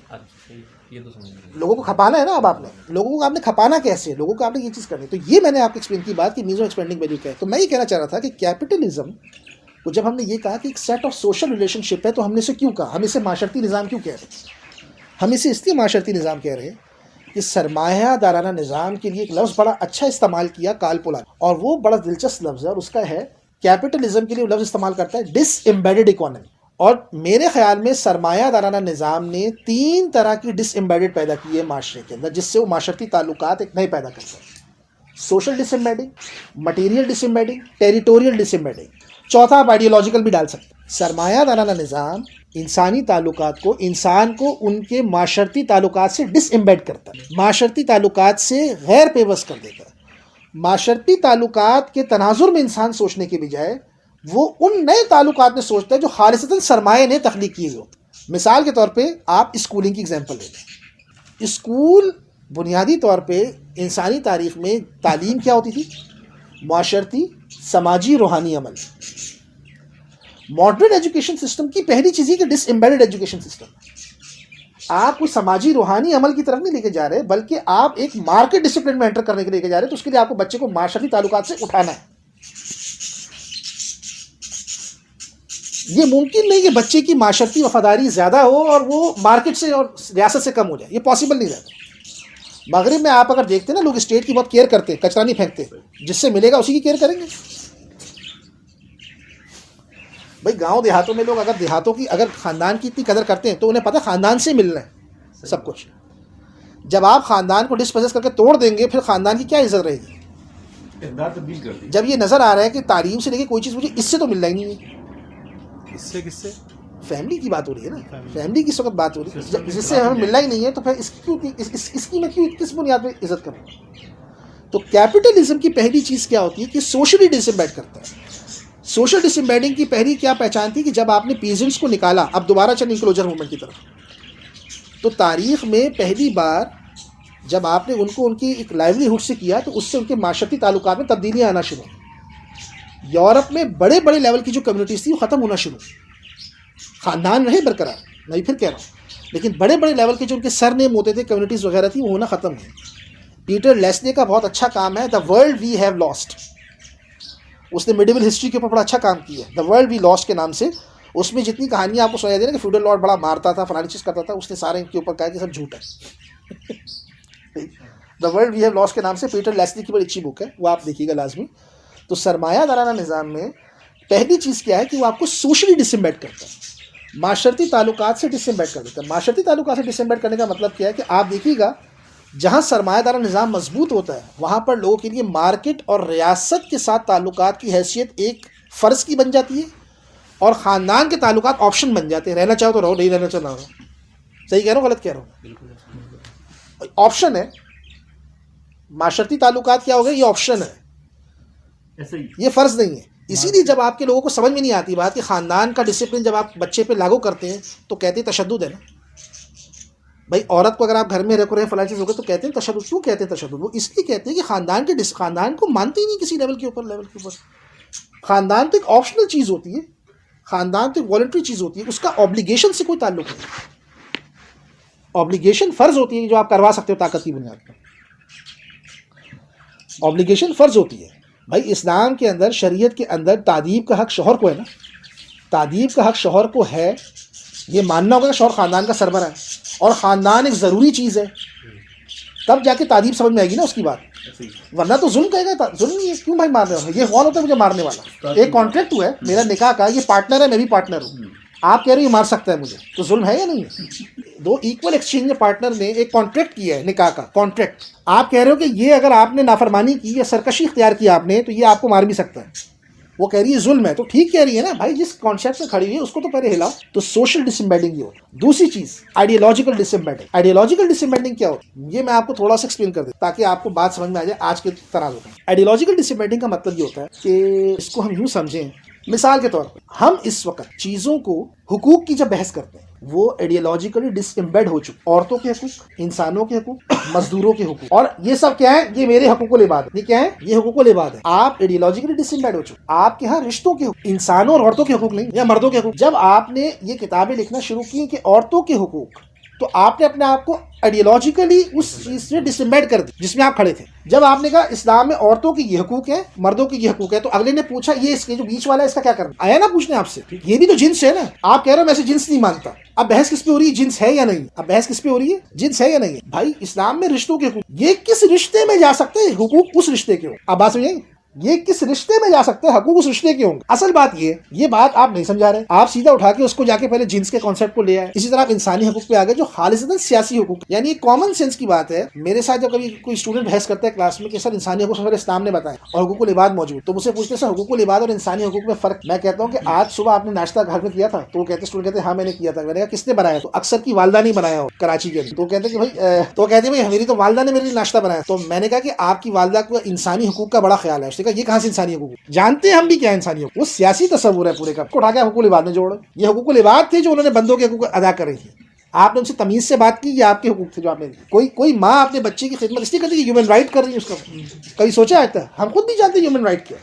S5: अच्छा, ये तो समझ गए।
S2: लोगों को खपाना है ना, अब आपने लोगों को आपने खपाना कैसे, लोगों को आपने ये चीज़ करनी है। तो ये मैंने आपको एक्सप्लेन की बात कि मीन्स ऑफ एक्सपेंडिंग वैल्यू क्या है। तो मैं ये कहना चाह रहा था कि कैपिटलिज्म तो जब हमने ये कहा कि एक सेट ऑफ सोशल रिलेशनशिप है, तो हमने इसे क्यों कहा, हम इसे माशरती निज़ाम क्यों कह रहे हैं? हम इसे इसलिए माशरती निज़ाम कह रहे हैं कि सरमायादाराना निज़ाम के लिए एक लफ्ज़ बड़ा अच्छा इस्तेमाल किया काल पोला, और वो बड़ा दिलचस्प लफ्ज़ है, और उसका है कैपिटलिज्म के लिए वो लफ्ज़ इस्तेमाल करता है डिसएम्बेडेड इकोनॉमी। और मेरे ख्याल में सरमायादाराना निज़ाम ने 3 तरह की डिसएम्बेडेड पैदा की है माशरे के अंदर, जिससे वो माशरती ताल्लुकात एक नए पैदा करते हैं। सोशल डिसएम्बेडिंग, मटीरियल डिसएम्बेडिंग, टेरिटोरियल डिसएम्बेडिंग, चौथा आप आइडियोलॉजिकल भी डाल सकते हैं। सरमायादाराना निज़ाम इंसानी ताल्लुकात को, इंसान को उनके माशरती ताल्लुकात से डिसएम्बेड करता है, माशरती ताल्लुकात से गैर पेवस कर देता है। माशरती ताल्लुकात के तनाजुर में इंसान सोचने के बजाय वो उन नए ताल्लुकात में सोचता है जो खालिसतन सरमाए ने तख्लीक किए होते। मिसाल के तौर पे आप स्कूलिंग की एग्जांपल ले लें। स्कूल बुनियादी तौर पे इंसानी तारीख में तालीम क्या होती थी? माशरती, समाजी, रूहानी अमल। मॉडर्न एजुकेशन सिस्टम की पहली चीज़ है कि डिसएम्बेडेड एजुकेशन सिस्टम। आप कोई समाजी रूहानी अमल की तरफ नहीं लेके जा रहे, बल्कि आप एक मार्केट डिसिप्लिन में एंटर करने के लेके जा रहे हैं। तो उसके लिए आपको बच्चे को माशरती ताल्लुकात से उठाना है। ये मुमकिन नहीं कि बच्चे की माशरती वफादारी ज़्यादा हो और वो मार्केट से और रियासत से कम हो जाए, ये पॉसिबल नहीं रहता। मगरिब में आप अगर देखते ना, लोग स्टेट की बहुत केयर करते हैं, कचरा नहीं फेंकते, जिससे मिलेगा उसी की केयर करेंगे। भाई गांव देहातों में लोग अगर देहातों की अगर ख़ानदान की इतनी कदर करते हैं तो उन्हें पता है ख़ानदान से मिलना है सब कुछ। जब आप ख़ानदान को डिस्पोजेस करके तोड़ देंगे, फिर ख़ानदान की क्या इज्जत रहेगी?
S4: तब्दील कर दी।
S2: जब ये नज़र आ रहा है कि तालीम से लेके कोई चीज़ मुझे इससे तो मिलना ही नहीं है।
S3: इससे किससे?
S2: फैमिली की बात हो रही है ना, फैमिली की इस वक्त बात हो रही है, जिससे हमें मिलना ही नहीं है, तो फिर इसकी क्यों इसकी मैं क्यों किस बुनियाद पे इज्जत करूँ? तो कैपिटलिज्म की पहली चीज़ क्या होती है कि सोशली डिसएम्बेड करता है। सोशल डिसएम्बेडिंग की पहली क्या पहचान थी कि जब आपने पीजेंट्स को निकाला, अब दोबारा चल इंक्लोजर मूवमेंट की तरफ, तो तारीख में पहली बार जब आपने उनको उनकी एक लाइवलीहुड से किया, तो उससे उनके माशरती ताल्लुकात में तब्दीलियाँ आना शुरू। यूरोप में बड़े बड़े लेवल की जो कम्युनिटीज़ थी वो ख़त्म होना शुरू। ख़ानदान रहे बरकरार, मैं फिर कह रहा हूँ, लेकिन बड़े बड़े लेवल के जो उनके सरनेम होते थे, कम्युनिटीज़ वगैरह थी, वो होना ख़त्म हुई। पीटर लेस्ले का बहुत अच्छा काम है the world we have lost. उसने मिडिवल हिस्ट्री के ऊपर बड़ा अच्छा काम किया है, द वर्ल्ड वी लॉस्ट के नाम से। उसमें जितनी कहानियाँ आपको सुनाई दे रही है कि फ्यूडल लॉर्ड बड़ा मारता था, फलानी चीज़ करता था, उसने सारे इनके ऊपर कहा कि सब झूठ है। The world we have lost के नाम से पीटर लेस्ली की बड़ी अच्छी बुक है, वो आप देखिएगा लाजमी। तो सरमायादाराना निज़ाम में पहली चीज़ क्या है कि वो आपको सोशली डिसएम्बेड करता है, माशरती ताल्लुकात से डिसएम्बेड कर देता है। माशरती ताल्लुकात से डिसएम्बेड करने का मतलब क्या है कि आप देखिएगा, जहाँ सरमायादारा निज़ाम मजबूत होता है, वहाँ पर लोगों के लिए मार्केट और रियासत के साथ ताल्लुकात की हैसियत एक फ़र्ज़ की बन जाती है, और ख़ानदान के ताल्लुकात ऑप्शन बन जाते हैं। रहना चाहो तो रहो, नहीं रहना चाहो ना रहो। सही कह रहा हूँ, गलत कह रहा हूँ? ऑप्शन है। माशरती ताल्लुकात क्या हो गए? ये ऑप्शन है, ये फ़र्ज़ नहीं है। इसीलिए जब आपके लोगों को समझ में नहीं आती बात कि ख़ानदान का डिसिप्लिन जब आप बच्चे पे लागू करते हैं तो कहते हैं तशद्दुद है ना। भाई औरत को अगर आप घर में रख रहे हैं फलानी चीज़ हो गई तो कहते हैं तशद्दुद। क्यों कहते हैं तशद्दुद? वो इसलिए कहते हैं कि ख़ानदान को मानते ही नहीं किसी लेवल के ऊपर। ख़ानदान तो एक ऑप्शनल चीज़ होती है, ख़ानदान तो एक वॉलंटरी चीज़ होती है, उसका ऑब्लिगेशन से कोई ताल्लुक नहीं। ऑब्लिगेशन फ़र्ज़ होती है जो आप करवा सकते हो ताकत की बुनियाद पर। ऑब्लिगेशन फ़र्ज़ होती है। भाई इस्लाम के अंदर, शरीयत के अंदर तादीब का हक शौहर को है ना। तादीब का हक शौहर को है, ये मानना होगा कि शौहर ख़ानदान का सरबरा है और ख़ानदान एक ज़रूरी चीज़ है, तब जाके तादीब समझ में आएगी ना उसकी बात। वरना तो जुल्म कहेगा, जुल्म नहीं है, क्यों भाई मार रहे हो? ये कौन होता है मुझे मारने वाला? एक कॉन्ट्रैक्ट हुआ है मेरा निकाह का, ये पार्टनर है, मैं भी पार्टनर हूँ, आप कह रहे हो ये मार सकता है मुझे, तो जुल्म है या नहीं है? दो इक्वल एक्सचेंज में पार्टनर ने एक कॉन्ट्रैक्ट किया है, निकाह का कॉन्ट्रैक्ट। आप कह रहे हो कि ये अगर आपने नाफरमानी की या सरकशी इख्तियार की आपने, तो ये आपको मार भी सकता है। वो कह रही है जुल्म है, तो ठीक कह रही है ना भाई, जिस कॉन्सेप्ट से खड़ी हुई है उसको तो पहले हिलाओ। तो सोशल डिसएम्बेडिंग ये होती है। दूसरी चीज आइडियोलॉजिकल डिसएम्बेडिंग। आइडियोलॉजिकल डिसएम्बेडिंग क्या होती है, ये मैं आपको थोड़ा सा एक्सप्लेन कर दूं ताकि आपको बात समझ में आ जाए आज के तराजू में। आइडियोलॉजिकल डिसएम्बेडिंग का मतलब ये होता है कि इसको हम यूं समझें, मिसाल के तौर पर हम इस वक्त चीज़ों को, हुकूक की जब बहस करते हैं, वो आइडियोलॉजिकली डिसएम्बेड हो चुके। औरतों के हकूक, इंसानों के हकूक, मजदूरों के हकूक, और ये सब क्या है? ये मेरे हकूकुल इबाद है। ये क्या है? ये हकूकुल इबाद है। आप आइडियोलॉजिकली डिसएम्बेड हो चुके। आपके यहाँ रिश्तों के हकूक, इंसानों और औरतों के हकूक नहीं, या मर्दों के हकूक। जब आपने ये किताबें लिखना शुरू की कि औरतों के हकूक, तो आपने अपने आप को आइडियोलॉजिकली उस चीज से डिसएम्बेड कर दी जिसमें आप खड़े थे। जब आपने कहा इस्लाम में औरतों की ये हकूक है, मर्दों की ये हकूक है, तो अगले ने पूछा ये इसके जो बीच वाला है इसका क्या करना, आया ना पूछने आपसे, ये भी तो जिन्स है ना। आप कह रहे हो मैं जिन्स नहीं मानता, अब बहस किस पे हो रही है, जिन्स है या नहीं। अब बहस किस पे हो रही है, जिन्स है या नहीं। भाई इस्लाम में रिश्तों के हकूक, ये किस रिश्ते में जा सकते हैं, हुकूक उस रिश्ते के हो। आप बात समझेंगे, ये किस रिश्ते में जा सकते हैं, हकूक उस रिश्ते के होंगे। असल बात ये बात आप नहीं समझा रहे। आप सीधा उठा के उसको जाके पहले जिन्स के कॉन्सेप्ट को ले आए। इसी तरह आप इंसानी हकूक पे आ गए जो खालिसतन सियासी हकूक, यानी कॉमन सेंस की बात है। मेरे साथ जब कभी कोई स्टूडेंट बहस करता है क्लास में कि सर इंसानी हकूक सर इस्लाम ने बताया और हुकूकुल इबाद मौजूद, तो मुझसे पूछते सर हुकूकुल इबाद और इंसानी हकूक में फर्क। मैं कहता हूँ कि आज सुबह आपने नाश्ता घर में किया था, तो कहते स्टूडेंट कहते हाँ मैंने किया था। मैंने कहा किसने बनाया, तो अक्सर की वालदा ने बनाया हो कराची के। तो कहते कि भाई तो कहते भाई मेरी तो वालदा ने मेरे लिए नाश्ता बनाया। तो मैंने कहा कि आपकी वालदा को इंसानी हकूक का बड़ा ख्याल है। उसने कहा ये कहाँ से इंसानी हकूक, जानते हैं हम भी क्या इंसानी हकूक, वो सियासी तस्वुर है पूरे का, उठा के हुकूकुल इबाद में जोड़ो। ये हुकूकुल इबाद थे जो उन्होंने बंदों के हकूक अदा करे थे। आपने उनसे तमीज से बात की, ये आपके हुकूक थे जो आपने। कोई माँ अपने बच्चे की खिदमत इसलिए करती है ह्यूमन राइट कर रही है उसका, कभी सोचा है? हम खुद नहीं जानते ह्यूमन राइट क्या,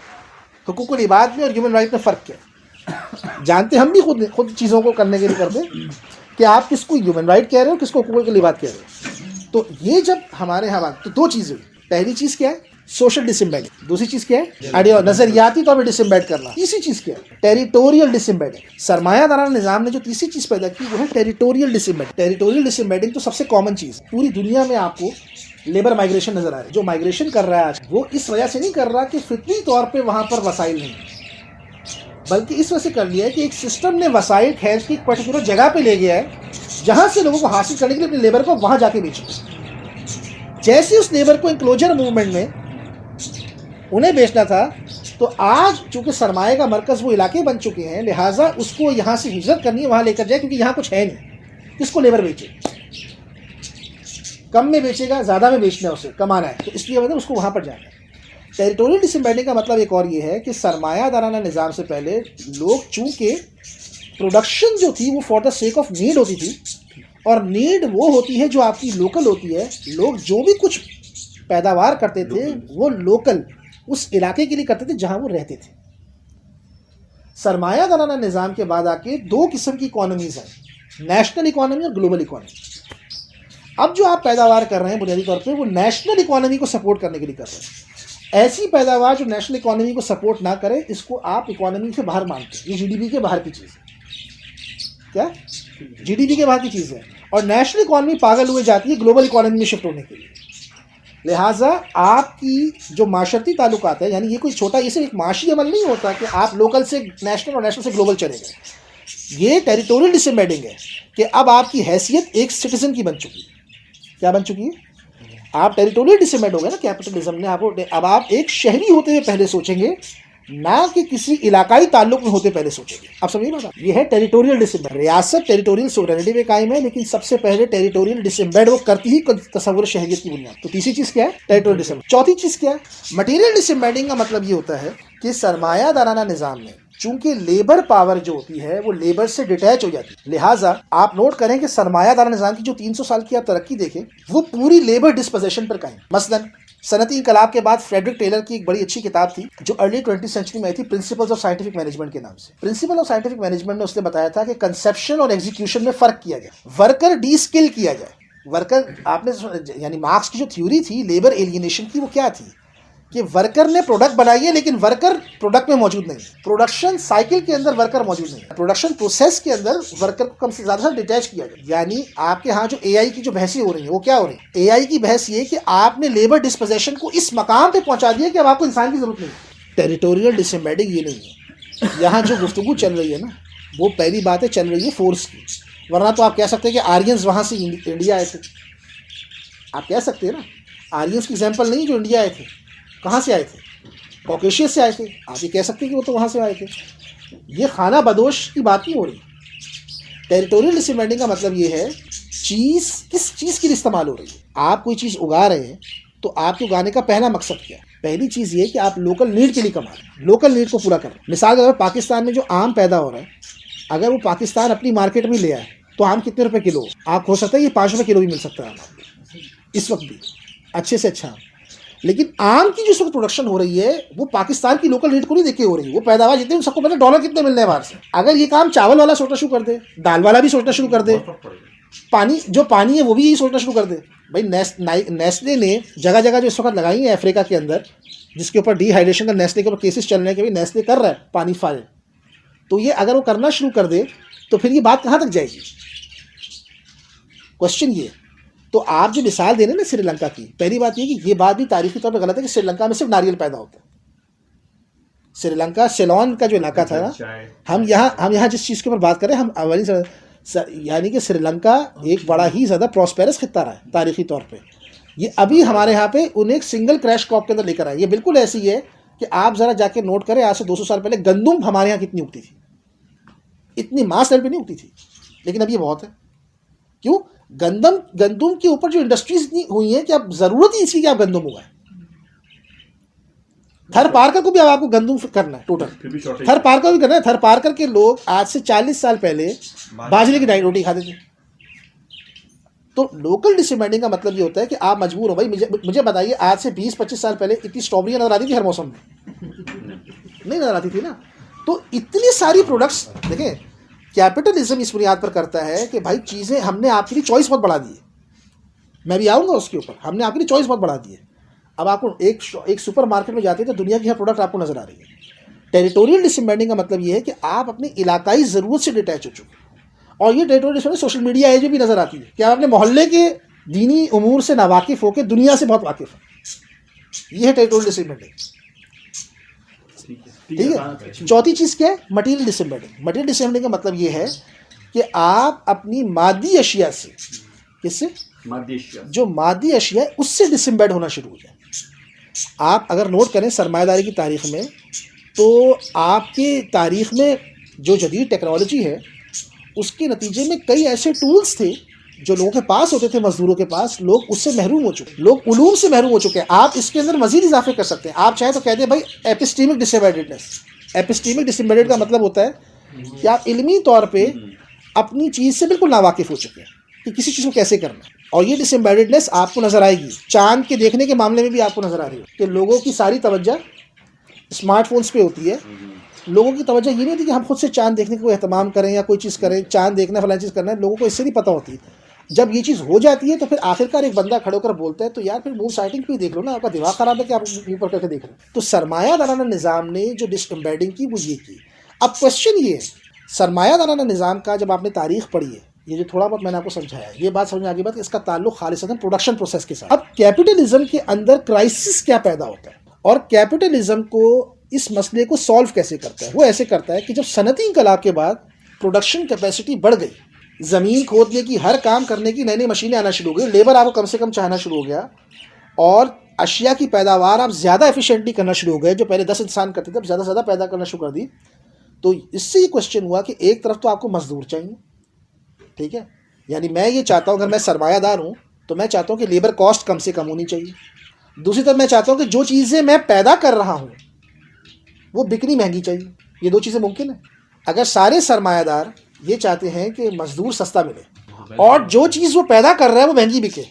S2: हुकूकुल इबाद में और ह्यूमन राइट में फ़र्क क्या जानते हम भी खुद चीज़ों को करने के लिए करते कि आप किसको ह्यूमन राइट कह रहे हो, किसको हुकूकुल इबाद कह रहे हो। तो ये जब हमारे यहाँ बात, तो दो चीज़ें, पहली चीज़ क्या है सोशल डिसएम्बेडिंग, दूसरी चीज क्या है नजरियाती तौर पर डिसएम्बेड करना, तीसरी चीज क्या है टेरिटोरियल डिसएम्बेडिंग। सरमायादाराना निजाम ने जो तीसरी चीज पैदा की वो है टेरिटोरियल डिसएम्बेडिंग। टेरिटोरियल डिसएम्बेडिंग तो सबसे कॉमन चीज, पूरी दुनिया में आपको लेबर माइग्रेशन नजर आ रहा है। जो माइग्रेशन कर रहा है आज वो इस वजह से नहीं कर रहा कि फितरी तौर पर वहां पर वसाइल नहीं, बल्कि इस वजह से कर लिया है कि एक सिस्टम ने वसाइल खैर की एक पर्टिकुलर जगह पे ले गया है जहां से लोगों को हासिल करने के लिए अपने लेबर को वहां जाके बेचना। जैसे उस लेबर को इंक्लोजर मूवमेंट में उन्हें बेचना था, तो आज चूंकि सरमाए का मरकज वो इलाके बन चुके हैं, लिहाजा उसको यहाँ से हिजरत करनी है, वहाँ लेकर जाए, क्योंकि यहाँ कुछ है नहीं। किसको लेबर बेचे, कम में बेचेगा, ज़्यादा में बेचना है, उसे कमाना है, तो इसलिए मतलब उसको वहाँ पर जाना है। टेरिटोरियल डिसएम्बेडिंग का मतलब एक और ये है कि सरमायादाराना निज़ाम से पहले लोग चूँकि प्रोडक्शन जो थी वो for the sake of need होती थी, और नीड वो होती है जो आपकी लोकल होती है। लोग जो भी कुछ पैदावार करते थे वो लोकल उस इलाके के लिए करते थे जहां वो रहते थे। सरमायादाराना निज़ाम के बाद आके दो किस्म की इकोनॉमीज हैं, नेशनल इकोनॉमी और ग्लोबल इकोनॉमी। अब जो आप पैदावार कर रहे हैं बुनियादी तौर पे वो नेशनल इकोनॉमी को सपोर्ट करने के लिए कर रहे हैं। ऐसी पैदावार जो नेशनल इकोनॉमी को सपोर्ट ना करे इसको आप इकोनॉमी से बाहर मानते हैं। ये जीडीपी के बाहर की चीज़ है। क्या जीडीपी के बाहर की चीज़ है, और नेशनल इकोनॉमी पागल हुए जाती है ग्लोबल इकोनॉमी में शिफ्ट होने के लिए। लिहाजा आपकी जो माशरती ताल्लुकात है, यानी ये कोई छोटा, ये सिर्फ एक माशी अमल नहीं होता कि आप लोकल से नेशनल और नेशनल से ग्लोबल चले गए। ये टेरिटोरियल डिसएम्बेडिंग है कि अब आपकी हैसियत एक सिटीजन की बन चुकी है। क्या बन चुकी है, आप टेरिटोरियल डिसएम्बेड हो गए ना, कैपिटलिज्म ने आपको। अब आप एक शहरी होते हुए पहले सोचेंगे, ना कि किसी इलाकाई ताल्लुक में होते पहले सोचेंगे। आप समझिए ना, ये है टेरिटोरियल डिसएम्बेड। रियासत टेरिटोरियल सोवरेनिटी में कायम है, लेकिन सबसे पहले टेरिटोरियल डिसएम्बेड वो करती ही तस्वुर शहरियत की बुनियाद। तो तीसरी चीज क्या है, टेरिटोरियल डिसएम्बेड। चौथी चीज क्या है, मटीरियल डिसएम्बेडिंग का मतलब ये होता है कि सरमायादाराना निजाम में चूंकि लेबर पावर जो होती है वो लेबर से डिटैच हो जाती है। लिहाजा आप नोट करें कि सरमायादाराना निजाम की जो 300 साल की आप तरक्की देखें वो पूरी लेबर डिस्पोजेशन पर कायम। मसलन सनती इनकलाब के बाद फ्रेडरिक टेलर की एक बड़ी अच्छी किताब थी जो अर्ली 20th सेंचुरी में आई थी, प्रिंसिपल्स ऑफ साइंटिफिक मैनेजमेंट के नाम से। प्रिंसिपल ऑफ साइंटिफिक मैनेजमेंट में उसने बताया था कि कंसेप्शन और एग्जीक्यूशन में फर्क किया जाए, वर्कर डी स्किल किया जाए। वर्कर आपने यानी मार्क्स की जो थ्योरी थी लेबर एलियनेशन की, वो क्या थी कि वर्कर ने प्रोडक्ट बनाई है लेकिन वर्कर प्रोडक्ट में मौजूद नहीं, प्रोडक्शन साइकिल के अंदर वर्कर मौजूद नहीं, प्रोडक्शन प्रोसेस के अंदर वर्कर को कम से ज़्यादा डिटैच किया जाए। यानी आपके यहाँ जो एआई की जो बहसें हो रही हैं वो क्या हो रही है, एआई की बहस ये कि आपने लेबर डिस्पोजेशन को इस मकाम पे पहुंचा दिया कि अब आपको इंसान की जरूरत नहीं। टेरिटोरियल डिसएम्बेडिंग ये नहीं है। यहाँ जो गुफ्तगू चल रही है ना वो पहली बात है चल रही है फोर्स की, वरना तो आप कह सकते हैं कि आर्यंस वहाँ से इंडिया आए थे। आप कह सकते हैं ना, आर्यंस की एग्जाम्पल नहीं जो इंडिया आए थे, कहाँ से आए थे, कॉकेशियस से आए थे। आप ये कह सकते हैं कि वो तो वहाँ से आए थे। ये खाना बदोश की बात नहीं हो रही। टेरिटोरियल डिसएम्बेडिंग का मतलब ये है चीज़ किस चीज़ के लिए इस्तेमाल हो रही है। आप कोई चीज़ उगा रहे हैं तो आपके उगाने का पहला मकसद क्या है, पहली चीज़ ये कि आप लोकल नीड के लिए कमा रहे हैं, लोकल नीड को पूरा कर रहे हैं। मिसाल के तौर पर पाकिस्तान में जो आम पैदा हो रहा है, अगर वो पाकिस्तान अपनी मार्केट में ले आए तो आम कितने रुपए किलो, आप हो सकता है ये 5 रुपये किलो भी मिल सकता है आम इस वक्त भी, अच्छे से अच्छा। लेकिन आम की जो प्रोडक्शन हो रही है वो पाकिस्तान की लोकल नीड को नहीं देख के हो रही है। वो पैदावार जितने सबको पता डॉलर कितने मिलने हैं बाहर से। अगर ये काम चावल वाला सोचना शुरू कर दे, दाल वाला भी सोचना शुरू कर दे, पानी जो पानी है वो भी यही सोचना शुरू कर दे। भाई नेस्ले ने जगह जगह जो इस वक्त लगाई है अफ्रीका के अंदर, जिसके ऊपर डिहाइड्रेशन का नेस्ले के ऊपर केसेस चल रहे हैं कि भाई नेस्ले कर रहा है पानी फाइल, तो ये अगर वो करना शुरू कर दे तो फिर ये बात कहाँ तक जाएगी? क्वेश्चन ये। तो आप जो मिसाल दे रहे हैं ना श्रीलंका की, पहली बात ये कि ये बात भी तारीखी तौर पर गलत है कि श्रीलंका में सिर्फ नारियल पैदा होता है। श्रीलंका सेलोन का जो इलाका था ना, हम यहाँ जिस चीज़ के ऊपर बात करें, हम अवली यानी कि श्रीलंका एक बड़ा ही ज़्यादा प्रॉस्पेरस खित्ता रहा है तारीखी तौर पे। ये अभी हमारे यहाँ पे उन्हें एक सिंगल क्रैश क्रॉप के अंदर लेकर आए। ये बिल्कुल ऐसी है कि आप ज़रा जाके नोट करें, आज से 200 साल पहले गंदुम हमारे यहाँ कितनी उगती थी, इतनी मास लेवल पे नहीं उगती थी, लेकिन अब ये बहुत है। क्यों? गंदुम के ऊपर जो इंडस्ट्रीज इतनी हुई हैं कि अब ज़रूरत ही इसकी कि आप गंदुम उगाएं। थर पारकर को भी अब आपको गंदुम करना है टोटल, थर पारकर भी करना है। थर पारकर के लोग आज से 40 साल पहले बाजरे की रोटी खाते थे। तो लोकल डिसमेंडिंग का मतलब ये होता है कि आप मजबूर हो। भाई मुझे बताइए, आज से 20-25 साल पहले इतनी स्ट्रॉबेरी नजर आती थी हर मौसम में? नहीं नजर आती थी ना। तो इतनी सारी प्रोडक्ट्स देखें, कैपिटलिज्म इस बुनियाद पर करता है कि भाई चीज़ें हमने आपके लिए चॉइस बहुत बढ़ा दी है। मैं भी आऊँगा उसके ऊपर। हमने आपके लिए चॉइस बहुत बढ़ा दी है। अब आपको एक सुपर मार्केट में जाते हैं तो दुनिया की हर प्रोडक्ट आपको नजर आ रही है। टेरिटोरियल डिसमेंडिंग का मतलब ये है कि आप अपनी इलाकाई ज़रूरत से डिटैच हो चुके, और ये टेरिटोरियल डिसमेंडिंग सोशल मीडिया एज भी नजर आती है कि आप अपने मोहल्ले के दीनी उमूर से नावाकिफ होकर दुनिया से बहुत वाकिफ है। ये है टेरिटोरियल डिसमेंडिंग। ठीक है। चौथी चीज़ क्या है? मटीरियल डिसमेंडिंग। मटीरियल डिसमेंडिंग का मतलब ये है कि आप अपनी मादी अशिया से, किससे? जो मादी अशिया है उससे डिसम्बेड होना शुरू हो जाए। आप अगर नोट करें सरमायादारी की तारीख में, तो आपके तारीख में जो जदीद टेक्नोलॉजी है उसके नतीजे में कई ऐसे टूल्स थे जो लोगों के पास होते थे, मजदूरों के पास, लोग उससे महरूम हो चुके, लोग उलूम से महरूम हो चुके हैं। आप इसके अंदर मजीद इजाफे कर सकते हैं। आप चाहे तो कह दें भाई एपिस्टीमिक डिसएबेडेडनेस। एपिस्टीमिक डिसएबेडेड का मतलब होता है कि आप इल्मी तौर पे अपनी चीज़ से बिल्कुल नावाकिफ हो चुके हैं कि किसी चीज़ को कैसे करना है। और ये डिसएबेडेडनेस आपको नज़र आएगी चांद के देखने के मामले में भी आपको नज़र आ रही है कि लोगों की सारी तवज्जो स्मार्टफोन्स पे होती है। लोगों की तवज्जो ये नहीं होती कि हम खुद से चांद देखने को एहतमाम करें या कोई चीज़ करें, चांद देखना फलानी चीज़ करना है, लोगों को इससे नहीं पता होती। जब ये चीज़ हो जाती है तो फिर आखिरकार एक बंदा खड़े होकर बोलता है, तो यार फिर मूव साइटिंग पे देख लो ना, आपका दिमाग ख़राब है कि आप ऊपर करके देख रहे हो। तो सरमायादाराना निज़ाम ने जो डिसएम्बेडिंग की वो ये की। अब क्वेश्चन ये है, सरमायादाराना निज़ाम का जब आपने तारीख पढ़ी है, ये जो थोड़ा बहुत मैंने आपको समझाया, ये बात समझ में आ गई बात कि इसका ताल्लुक खालिसतन प्रोडक्शन प्रोसेस के साथ। अब कैपिटलिज्म के अंदर क्राइसिस क्या पैदा होता है और कैपिटलिज्म को इस मसले को सॉल्व कैसे करता है? वो ऐसे करता है कि जब सनती इंकलाब के बाद प्रोडक्शन कैपेसिटी बढ़ गई, ज़मीन खोदने की, हर काम करने की नई नई मशीनें आना शुरू हो गई, लेबर आपको कम से कम चाहना शुरू हो गया, और अशिया की पैदावार आप ज़्यादा एफिशिएंटली करना शुरू हो गए। जो पहले 10 इंसान करते थे अब ज़्यादा से ज़्यादा पैदा करना शुरू कर दी। तो इससे ये क्वेश्चन हुआ कि एक तरफ तो आपको मजदूर चाहिए, ठीक है, यानी मैं ये चाहता हूँ, अगर मैं सरमायादार हूँ तो मैं चाहता हूँ कि लेबर कॉस्ट कम से कम होनी चाहिए। दूसरी तरफ मैं चाहता हूँ कि जो चीज़ें मैं पैदा कर रहा हूँ वो बिकनी महंगी चाहिए। ये दो चीज़ें मुमकिन है। अगर सारे सरमायादार ये चाहते हैं कि मजदूर सस्ता मिले और जो चीज़ वो पैदा कर रहा है वो महंगी बिके,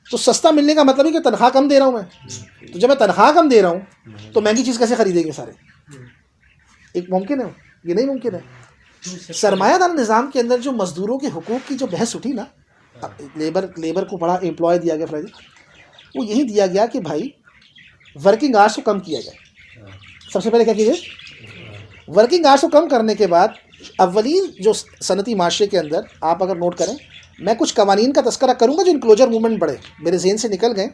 S2: तो सस्ता मिलने का मतलब है कि तनख्वाह कम दे रहा हूँ मैं। तो जब मैं तनख्वाह कम दे रहा हूँ तो महंगी चीज़ कैसे खरीदेंगे सारे? एक मुमकिन है, ये नहीं मुमकिन है। सरमायादार निज़ाम के अंदर जो मजदूरों के हुकूक की जो बहस उठी ना, लेबर को बड़ा एम्प्लॉय दिया गया फ्राइज, वो यही दिया गया कि भाई वर्किंग आवर्स को कम किया जाए। सबसे पहले क्या कीजिए, वर्किंग आवर्स को कम करने के बाद अव्वलीन जो सनती माशरे के अंदर आप अगर नोट करें, मैं कुछ कवानीन का तस्करा करूँगा जो इनक्लोजर मूवमेंट बढ़े, मेरे जहन से निकल गए।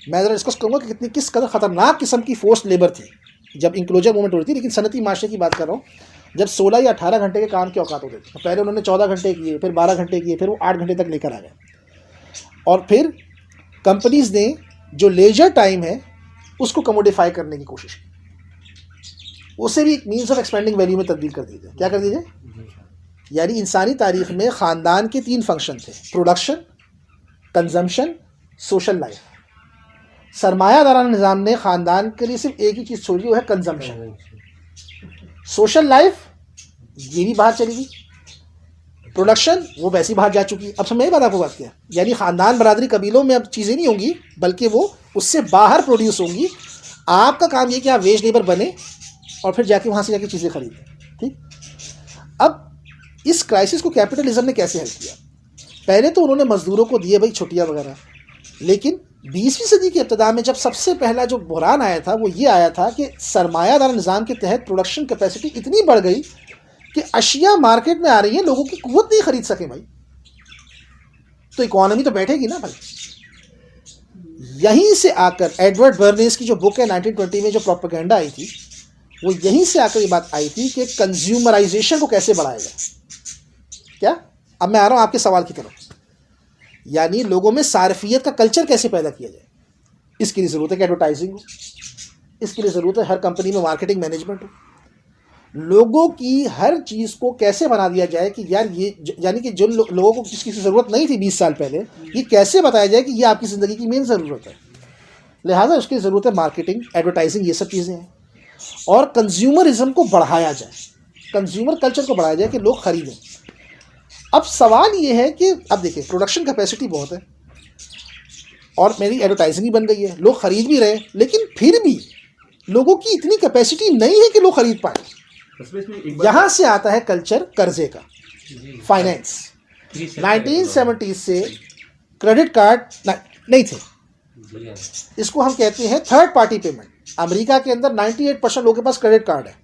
S2: मैं ज़रा डिस्कस करूँगा कि किस कदर ख़तरनाक किस्म की फोर्स लेबर थी जब इंक्लोजर मूवमेंट हो रही थी। लेकिन सनती माशरे की बात कर रहा हूँ, जब 16 या 18 घंटे के काम के औकात होते थे। पहले उन्होंने 14 घंटे किए, फिर 12 घंटे किए, फिर वो 8 घंटे तक लेकर आ गए। और फिर कंपनीज़ ने जो लेजर टाइम है उसको कमोडिफाई करने की कोशिश की, उसे भी एक मीन्स ऑफ एक्सपेंडिंग वैल्यू में तब्दील कर दीजिए। क्या कर दीजिए? यानी इंसानी तारीख में ख़ानदान के 3 फंक्शन थे, प्रोडक्शन, कंजम्पशन, सोशल लाइफ। सरमायादाराना निज़ाम ने ख़ानदान के लिए सिर्फ एक ही चीज़ छोड़ी, वो है कंजम्पशन। सोशल लाइफ ये भी बाहर चली गई, प्रोडक्शन वो वैसे ही बाहर जा चुकी। अब समझ बात आपको बात क्या, यानी ख़ानदान बरादरी कबीलों में अब चीज़ें नहीं होंगी, बल्कि वो उससे बाहर प्रोड्यूस होंगी। आपका काम ये कि आप वेज लेबर बने और फिर जाके वहाँ से जाके चीज़ें खरीदें। ठीक, अब इस क्राइसिस को कैपिटलिज्म ने कैसे हल किया? पहले तो उन्होंने मजदूरों को दिए भाई छुट्टियां वगैरह, लेकिन 20वीं सदी के इब्तिदा में जब सबसे पहला जो बहरान आया था वो ये आया था कि सरमायादार निज़ाम के तहत प्रोडक्शन कैपेसिटी इतनी बढ़ गई कि अशिया मार्केट में आ रही है, लोगों की कुव्वत नहीं खरीद सके भाई, तो इकोनॉमी तो बैठेगी ना भाई। यहीं से आकर एडवर्ड बर्नेस की जो बुक है 1920 में जो प्रोपेगेंडा आई थी, वो यहीं से आकर ये बात आई थी कि कंज्यूमराइजेशन को कैसे बढ़ाया जाए। क्या, अब मैं आ रहा हूँ आपके सवाल की तरफ, यानी लोगों में सारफियत का कल्चर कैसे पैदा किया जाए। इसके लिए ज़रूरत है कि एडवर्टाइजिंग हो, इसके लिए ज़रूरत है हर कंपनी में मार्केटिंग मैनेजमेंट हो, लोगों की हर चीज़ को कैसे बना दिया जाए कि यार ये, यानी कि जो लोगों को जिसकी ज़रूरत नहीं थी 20 साल पहले, ये कैसे बताया जाए कि ये आपकी ज़िंदगी की मेन ज़रूरत है। लिहाजा उसकी ज़रूरत है मार्केटिंग, एडवर्टाइजिंग, ये सब चीज़ें हैं, और कंज्यूमरिज्म को बढ़ाया जाए, कंज्यूमर कल्चर को बढ़ाया जाए कि लोग ख़रीदें। अब सवाल ये है कि अब देखिए प्रोडक्शन कैपेसिटी बहुत है और मेरी एडवर्टाइजिंग भी बन गई है, लोग ख़रीद भी रहे, लेकिन फिर भी लोगों की इतनी कैपेसिटी नहीं है कि लोग ख़रीद पाए। यहाँ से आता है कल्चर कर्जे का, फाइनेंस। 1970 से क्रेडिट कार्ड नहीं थे, इसको हम कहते हैं थर्ड पार्टी पेमेंट। अमेरिका के अंदर 98% लोगों के पास क्रेडिट कार्ड है।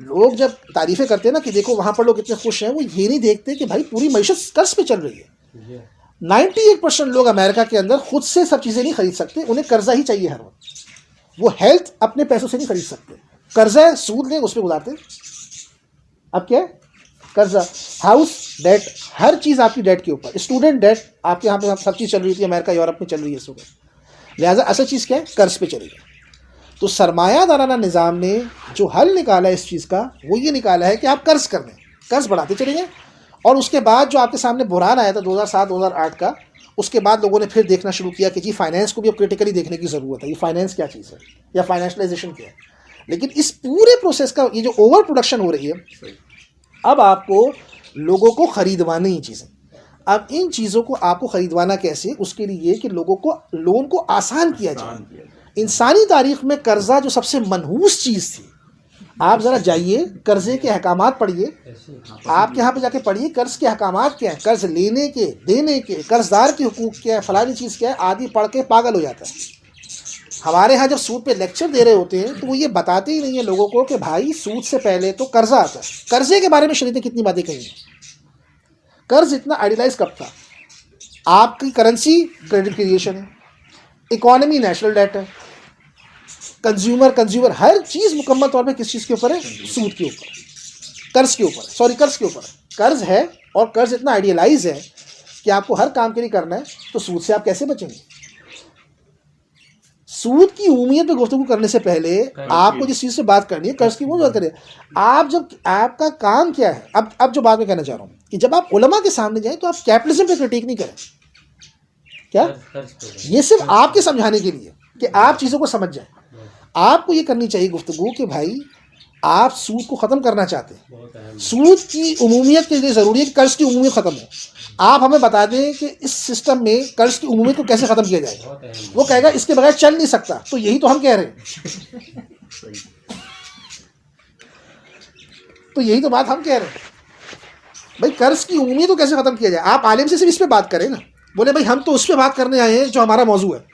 S2: लोग जब तारीफ़ें करते हैं ना कि देखो वहाँ पर लोग इतने खुश हैं, वो ये नहीं देखते कि भाई पूरी मईशत कर्ज पे चल रही है। 98% लोग अमेरिका के अंदर खुद से सब चीज़ें नहीं खरीद सकते, उन्हें कर्जा ही चाहिए हर वक्त। वो हेल्थ अपने पैसों से नहीं खरीद सकते, कर्जा है, सूद लें उस पर गुजारते। अब क्या है, कर्जा, हाउस डेट, हर चीज़ आपकी डेट के ऊपर। स्टूडेंट डेट आपके यहाँ पे सब चीज़ चल रही थी, अमेरिका यूरोप में चल रही है इस वक्त। लिहाजा असल चीज़ क्या है, कर्ज पे चलेगी। तो सरमायादाराना निज़ाम ने जो हल निकाला इस चीज़ का, वो ये निकाला है कि आप कर्ज कर दें, कर्ज बढ़ाते चलेंगे। और उसके बाद जो आपके सामने बुहरान आया था 2007-2008 का, उसके बाद लोगों ने फिर देखना शुरू किया कि जी फाइनेंस को भी अब क्रिटिकली देखने की ज़रूरत है, ये फाइनेंस क्या चीज़ है या फाइनेंशलाइजेशन क्या है। लेकिन इस पूरे प्रोसेस का ये जो ओवर प्रोडक्शन हो रही है, अब आपको लोगों को ख़रीदवानी ही चीज़ें। अब इन चीज़ों को आपको ख़रीदवाना कैसे, उसके लिए कि लोगों को लोन को आसान किया जाए। इंसानी तारीख में कर्जा जो सबसे मनहूस चीज़ थी, आप ज़रा जाइए कर्जे के अहकामात पढ़िए, आप यहाँ पे जाके पढ़िए कर्ज के अहकामात क्या है, कर्ज लेने के, देने के, कर्जदार के हुकूक क्या है, फलानी चीज़ क्या है, आदि पढ़ के पागल हो जाता है। हमारे यहाँ जब सूद पे लेक्चर दे रहे होते हैं तो वो ये बताते ही नहीं है लोगों को कि भाई सूद से पहले तो कर्जा आता है। कर्जे के बारे में शरीयत ने कितनी बातें कही हैं। कर्ज इतना आइडियलाइज कब था, आपकी करेंसी क्रेडिट क्रिएशन है, इकोनॉमी नेशनल डेट है, कंज्यूमर हर चीज़ मुकम्मल तौर पे किस चीज़ के ऊपर है, सूद के ऊपर, कर्ज के ऊपर, सॉरी कर्ज के ऊपर। कर्ज है और कर्ज इतना आइडियलाइज है कि आपको हर काम के लिए करना है, तो सूद से आप कैसे बचेंगे। सूद की उम्मीद पे गुफ्तगू करने से पहले आपको जिस चीज़ से बात करनी है कर्ज की, वो बात करें। आप जब आपका काम क्या है, अब जो बात मैं कहना चाह रहा हूँ कि जब आप उलमा के सामने जाएं तो आप कैपिटलिज्म पे क्रिटिक नहीं करें। क्या, ये सिर्फ आपके समझाने के लिए कि आप चीज़ों को समझ जाएं। आपको ये करनी चाहिए गुफ्तगू कि भाई आप सूद को ख़त्म करना चाहते हैं, सूद की उमूमियत के लिए ज़रूरी है कि कर्ज की उमूमियत ख़त्म हो। आप हमें बता दें कि इस सिस्टम में कर्ज की उमूमियत को कैसे ख़त्म किया जाएगा, वो कहेगा इसके बगैर चल नहीं सकता। तो यही तो हम कह रहे हैं, तो यही तो बात हम कह रहे हैं भाई, कर्ज की उमूमियत को कैसे ख़त्म किया जाए। आप आलिम से सिर्फ इस पर बात करें ना, बोले भाई हम तो उस पर बात करने आए हैं जो हमारा मौजू है,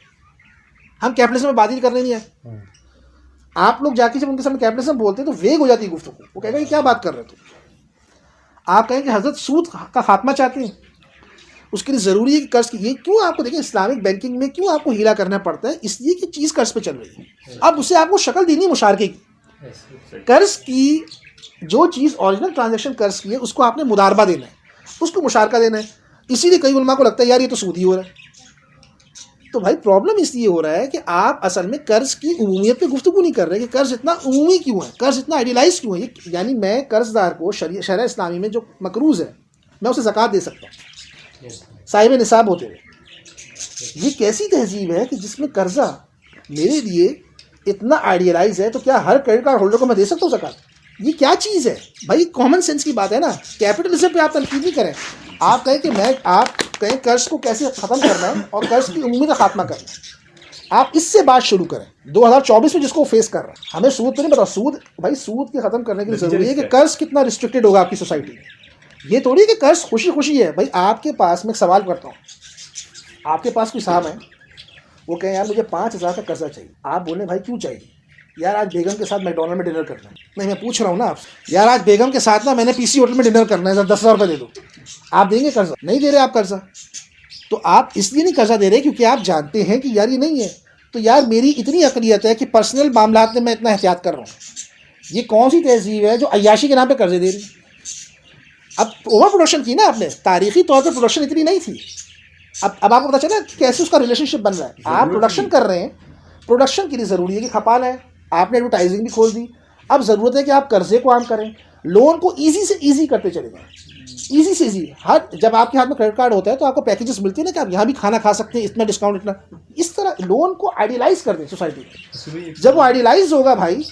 S2: हम कैपिटलिज्म में बात ही करने नहीं आए। आप लोग जाके जब उनके सामने कैपिटलिज्म बोलते हैं तो वेग हो जाती है गुफ्तगू, वो कहेगा ये क्या बात कर रहे हो तुम। आप कहें कि हजरत सूद का खात्मा चाहते हैं, उसके लिए ज़रूरी है कि कर्ज की, ये क्यों आपको देखें इस्लामिक बैंकिंग में क्यों आपको हीला करना पड़ता है, इसलिए कि चीज़ कर्ज पे चल रही है। अब उसे आपको शक्ल देनी है मुशारके की। कर्ज की जो चीज़ ओरिजिनल ट्रांजेक्शन कर्ज की है उसको आपने मुदारबा देना है, उसको मुशारका देना है। इसीलिए कई उलमा को लगता है यार ये तो सूद ही हो रहा है। तो भाई प्रॉब्लम इसलिए हो रहा है कि आप असल में कर्ज की उमूमियत पे गुफ्तगू नहीं कर रहे कि कर्ज इतना उमूमी क्यों है, कर्ज इतना आइडियलाइज क्यों है। यानी मैं कर्जदार को शरह इस्लामी में जो मकरूज़ है मैं उसे ज़कात दे सकता हूँ साहिब निसाब होते हुए। ये कैसी तहजीब है कि जिसमें कर्जा मेरे लिए इतना आइडियलाइज है, तो क्या हर क्रेडिट कार्ड होल्डर को मैं दे सकता हूँ ज़कात? ये क्या चीज़ है भाई, कॉमन सेंस की बात है ना। कैपिटलिज्म पे आप तनकीद नहीं करें, आप कहें कि आप कहें कर्ज को कैसे ख़त्म करना है और कर्ज की उम्मीद का खात्मा करना है। आप इससे बात शुरू करें 2024 में जिसको फेस कर रहा है। हमें सूद तो नहीं पता, सूद भाई सूद के ख़त्म करने के लिए ज़रूरी है कि कर्ज कितना रिस्ट्रिक्टेड होगा आपकी सोसाइटी में, ये थोड़ी कि कर्ज खुशी खुशी है। भाई आपके पास, मैं एक सवाल करता हूँ, आपके पास कोई साहब है, वो कहें यार मुझे 5,000 का कर्जा चाहिए, आप बोले भाई क्यों चाहिए? यार आज बेगम के साथ मैकडोनल्ड में डिनर करना है। नहीं, मैं पूछ रहा हूँ ना आपसे, यार आज बेगम के साथ ना मैंने पीसी होटल में डिनर करना है, 10,000 रुपये दे दो। आप देंगे कर्जा? नहीं दे रहे आप कर्जा। तो आप इसलिए नहीं कर्जा दे रहे क्योंकि आप जानते हैं कि यार ये नहीं है। तो यार मेरी इतनी अकलियत है कि पर्सनल मामलात में मैं इतना एहतियात कर रहा हूँ। ये कौन सी तहजीब है जो अय्याशी के नाम पे कर्जे दे रही? अब ओवर प्रोडक्शन की ना आपने, तारीखी तौर पर प्रोडक्शन इतनी नहीं थी। अब आपको पता चला कि कैसे उसका रिलेशनशिप बन रहा है। आप प्रोडक्शन कर रहे हैं, प्रोडक्शन के लिए ज़रूरी है कि खपाना है, आपने एडवर्टाइजिंग भी खोल दी। अब ज़रूरत है कि आप कर्जे को आम करें, लोन को ईजी से ईजी करते चले जाएं, ईजी से ईजी। हर जब आपके हाथ में क्रेडिट कार्ड होता है तो आपको पैकेजेस मिलते हैं ना कि आप यहाँ भी खाना खा सकते हैं, इतना डिस्काउंट, इतना। इस तरह लोन को आइडियलाइज कर दें सोसाइटी में। जब वो आइडियलाइज होगा भाई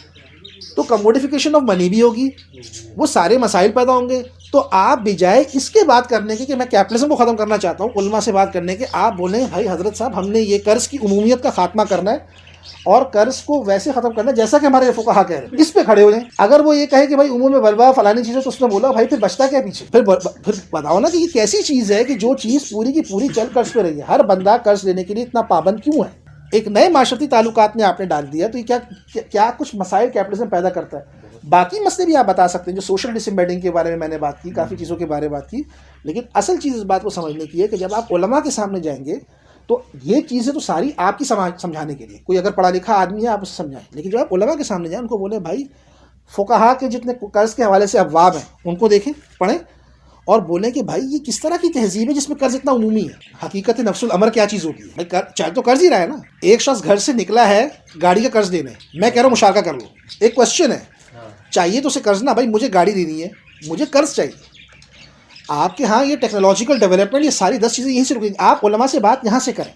S2: तो कमोडिफिकेशन ऑफ मनी भी होगी, वो सारे मसाइल पैदा होंगे। तो आप बजाय इसके बात करने के कि मैं कैपिटलिज्म को ख़त्म करना चाहता हूँ, उलमा से बात करने के, आप बोलें भाई हजरत साहब हमने ये कर्ज़ की उमूमियत का खात्मा करना है और कर्ज को वैसे ख़त्म करना है जैसा कि हमारे फुक़हा कह रहे हैं। इस पे खड़े हो जाएं। अगर वो ये कहे कि भाई उमूर में बलवा फलानी चीज़ें, तो उसने बोला भाई फिर बचता क्या पीछे? फिर बताओ ना कि ये कैसी चीज़ है कि जो चीज़ पूरी की पूरी चल कर्ज पे रही है। हर बंदा कर्ज लेने के लिए इतना पाबंद क्यों है? एक नए माशरती ताल्लुकात में आपने डाल दिया, तो ये क्या कुछ मसाइल कैपिटलिज्म पैदा करता है। बाकी मसले भी आप बता सकते हैं, जो सोशल डिसएम्बेडिंग के बारे में मैंने बात की, काफ़ी चीज़ों के बारे में बात की, लेकिन असल चीज़ इस बात को समझने की है कि जब आप उलमा के सामने जाएंगे तो ये चीज़ें तो सारी आपकी समझाने के लिए, कोई अगर पढ़ा लिखा आदमी है आप उसे समझाएं, लेकिन जब आप उलमा के सामने जाएं उनको बोले भाई फुक़हा के जितने कर्ज़ के हवाले से अबवाब हैं उनको देखें, पढ़ें और बोलें कि भाई ये किस तरह की तहजीब है जिसमें कर्ज इतना उमूमी है। हकीकत नफ्सुल अमर क्या चीज़ होती है? भाई चाहे तो कर्ज ही रहा है ना। एक शख्स घर से निकला है गाड़ी का कर्ज देने, मैं कह रहा हूँ मुशारका कर लो, एक क्वेश्चन है, चाहिए तो उसे कर्ज ना, भाई मुझे गाड़ी देनी है, मुझे कर्ज चाहिए। आपके यहाँ ये टेक्नोलॉजिकल डेवलपमेंट, ये सारी 10 चीज़ें यहीं से रुकेंगी। आप उलमा से बात यहाँ से करें,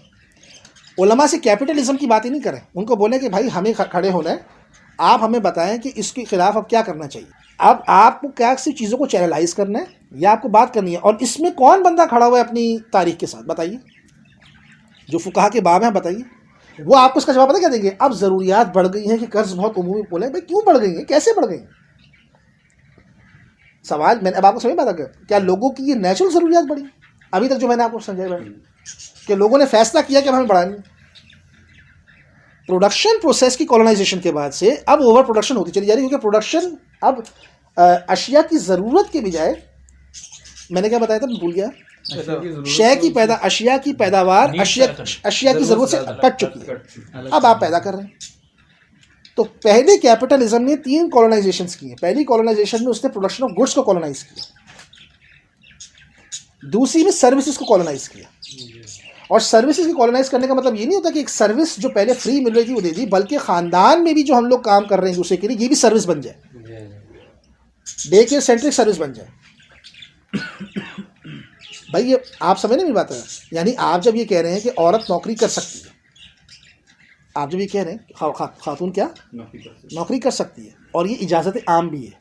S2: उलमा से कैपिटलिज्म की बात ही नहीं करें। उनको बोलें कि भाई हमें खड़े होना है, आप हमें बताएं कि इसके खिलाफ अब क्या करना चाहिए। अब आपको क्या सिर्फ चीज़ों को चैनलाइज करना है या आपको बात करनी है? और इसमें कौन बंदा खड़ा हुआ है अपनी तारीख के साथ? बताइए, जो फुक़हा के बाब हैं बताइए, वो आपको इसका जवाब पता क्या देंगे? अब ज़रूरियात बढ़ गई हैं कि कर्ज बहुत उमूमी। बोले भाई क्यों बढ़ गई हैं, कैसे बढ़ गई? सवाल मैंने अब आपको समझ में आता क्या लोगों की ये नेचुरल ज़रूरियात बढ़ी? अभी तक जो मैंने आपको समझाया भाई कि लोगों ने फैसला किया कि हमें बढ़ानी। प्रोडक्शन प्रोसेस की कॉलोनाइजेशन के बाद से अब ओवर प्रोडक्शन होती चली जा रही है, क्योंकि प्रोडक्शन अब अशिया की ज़रूरत के बजाय, मैंने क्या बताया था मैं भूल गया, अशिया की पैदावार अशिया की ज़रूरत से कट चुकी है, अब आप पैदा कर रहे हैं। तो पहले कैपिटलिज्म ने 3 कॉलोनाइजेशंस की हैं। पहली कॉलोनाइजेशन में उसने प्रोडक्शन ऑफ गुड्स को कॉलोनाइज किया, दूसरी में सर्विसेज को कॉलोनाइज किया। और सर्विसेज को कॉलोनाइज करने का मतलब ये नहीं होता कि एक सर्विस जो पहले फ्री मिल रही थी वो दे दी, बल्कि ख़ानदान में भी जो हम लोग काम कर रहे हैं दूसरे के लिए, ये भी सर्विस बन जाए, डे केयर सेंट्रिक सर्विस बन जाए। भाई ये आप समझ नहीं मेरी बात है? यानी आप जब ये कह रहे हैं कि औरत नौकरी कर सकती है, आप जब ये कह रहे हैं खातून क्या नौकरी कर सकती है और ये इजाज़त आम भी है,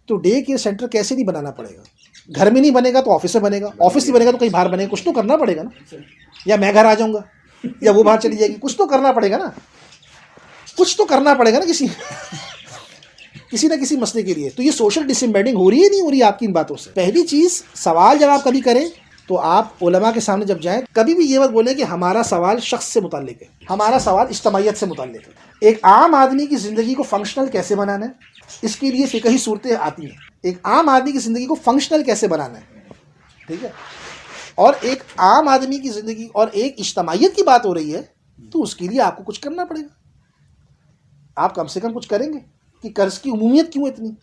S2: तो डे केयर सेंटर कैसे नहीं बनाना पड़ेगा? घर में नहीं बनेगा तो ऑफिस में बनेगा, ऑफिस नहीं बनेगा तो कहीं बाहर बनेगा, कुछ तो करना पड़ेगा ना। या मैं घर आ जाऊँगा या वो बाहर चली जाएगी, कुछ तो करना पड़ेगा ना, कुछ तो करना पड़ेगा ना किसी ना किसी मसले के लिए। तो ये सोशल डिसएम्बेडिंग हो रही है नहीं हो रही आपकी इन बातों से? पहली चीज़, सवाल जब आप कभी करें तो आप उलमा के सामने जब जाएं, कभी भी ये मत बोले कि हमारा सवाल शख्स से मुताल्लिक है, हमारा सवाल इज्तिमाइयत से मुताल्लिक है। एक आम आदमी की ज़िंदगी को फंक्शनल कैसे बनाना है, इसके लिए फ़िक़ही सूरतें आती हैं। एक आम आदमी की ज़िंदगी को फंक्शनल कैसे बनाना है, ठीक है? और एक आम आदमी की ज़िंदगी और एक इज्तिमाइयत की बात हो रही है, तो उसके लिए आपको कुछ करना पड़ेगा। आप कम से कम कुछ करेंगे कि कर्ज की उमूमियत क्यों इतनी?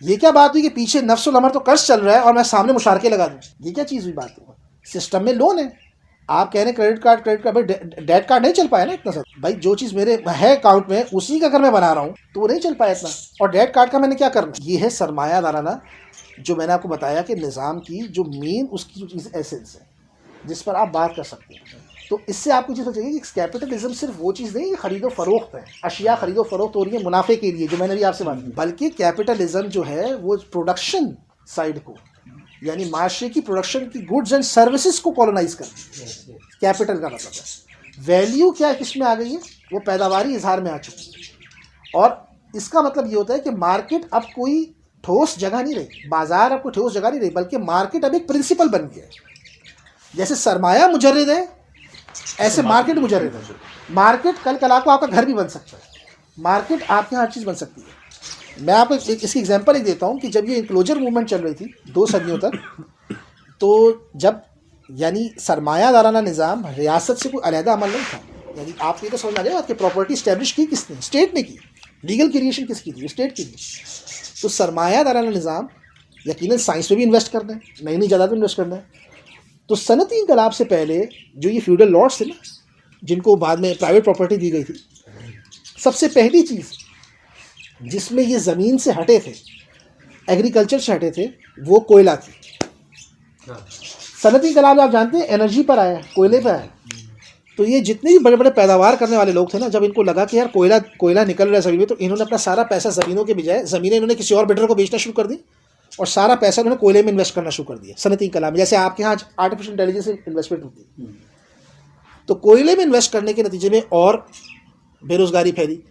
S2: ये क्या बात हुई कि पीछे नफ्सुल अमर तो कर्ज चल रहा है और मैं सामने मुशारके लगा दूँ? ये क्या चीज़ हुई? बात हुआ सिस्टम में लोन है, आप कह रहे हैं क्रेडिट कार्ड, भाई डेट कार्ड नहीं चल पाया ना इतना सर। भाई जो चीज़ मेरे है अकाउंट में उसी का अगर मैं बना रहा हूँ तो वो नहीं चल पाया इतना, और डेट कार्ड का मैंने क्या करना? ये है सरमायादाराना, जो मैंने आपको बताया कि निज़ाम की जो मेन उसकी जो चीज़ एसेंस है जिस पर आप बात कर सकते हैं। तो इससे आपको चीज़ चाहिए कि कैपिटलिज्म सिर्फ वो चीज़ नहीं खरीदो फरोख्त है, अशिया खरीदो फरोख्त हो रही है मुनाफे के लिए, जो मैंने भी आपसे बात की, बल्कि कैपिटलिज्म जो है वो प्रोडक्शन साइड को, यानी माशरे की प्रोडक्शन की गुड्स एंड सर्विसेज को कॉलोनाइज कर कैपिटल का मतलब है। वैल्यू क्या किस में आ गई है? वो पैदावारी इजहार में आ चुकी है। और इसका मतलब ये होता है कि मार्केट अब कोई ठोस जगह नहीं रही, बाजार अब कोई ठोस जगह नहीं रही, बल्कि मार्केट अब एक प्रिंसिपल बन गया है। जैसे सरमाया मुजर्रिद है, ऐसे मार्केट मुजर्रिद है। मार्केट कल कल को आपका घर भी बन सकता है, मार्केट आपके यहाँ हर चीज़ बन सकती है। मैं आपको इसकी एग्जांपल एक देता हूँ कि जब ये इंक्लोजर मूवमेंट चल रही थी 2 सदियों तक, तो जब यानी सरमायादाराना निज़ाम रियासत से कोई अलहदा अमल नहीं था। यानी आप ये तो समझ आ जाए कि प्रॉपर्टी इस्टेब्लिश की किसने, स्टेट ने की। लीगल क्रिएशन किसकी थी, स्टेट की थी। तो सरमायादाराना निज़ाम यकीनन साइंस में भी इन्वेस्ट करना है, नई नई जायदाद में इन्वेस्ट करना है। तो सनती इनकलाब से पहले जो ये फ्यूडल लॉर्ड्स थे ना, जिनको बाद में प्राइवेट प्रॉपर्टी दी गई थी, सबसे पहली चीज़ जिसमें ये ज़मीन से हटे थे, एग्रीकल्चर से हटे थे, वो कोयला थी। सनती इनकलाब आप जानते हैं एनर्जी पर आया, कोयले पर आया। तो ये जितने भी बड़े बड़े पैदावार करने वाले लोग थे ना, जब इनको लगा कि यार कोयला निकल रहा है ज़मीन में, तो इन्होंने अपना सारा पैसा ज़मीनों के बजाय ज़मीनें इन्होंने किसी और बिल्डर को बेचना शुरू कर दी और सारा पैसा उन्होंने कोयले में इन्वेस्ट करना शुरू कर दिया। सनती इनकलाब में जैसे आपके यहाँ आज आर्टिफिशियल इंटेलिजेंस इन्वेस्टमेंट होती है, तो कोयले में इन्वेस्ट करने के नतीजे में और बेरोज़गारी फैली।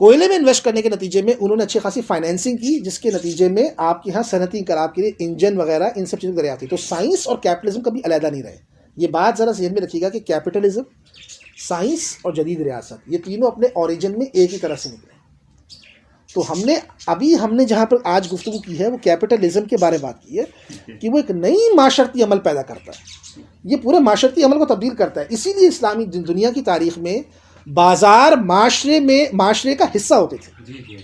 S2: कोयले में इन्वेस्ट करने के नतीजे में उन्होंने अच्छी खासी फाइनेंसिंग की, जिसके नतीजे में आपके यहाँ सनती इनकलाब के लिए इंजन वगैरह इन सब चीज़ों की आती। तो साइंस और कैपिटलिज्म कभी अलहदा नहीं रहे। ये बात ज़रा ज़हन में रखिएगा कि कैपिटलिज्म, साइंस और जदीद रियासत, ये तीनों अपने ओरिजिन में एक ही तरह से निकले। तो हमने जहाँ पर आज गुफ्तगू की है वो कैपिटलिज्म के बारे में बात की है कि वो एक नई माशरती अमल पैदा करता है, ये पूरे माशरती अमल को तब्दील करता है। इसीलिए इस्लामी दुनिया की तारीख में बाजार माशरे का हिस्सा होते थे।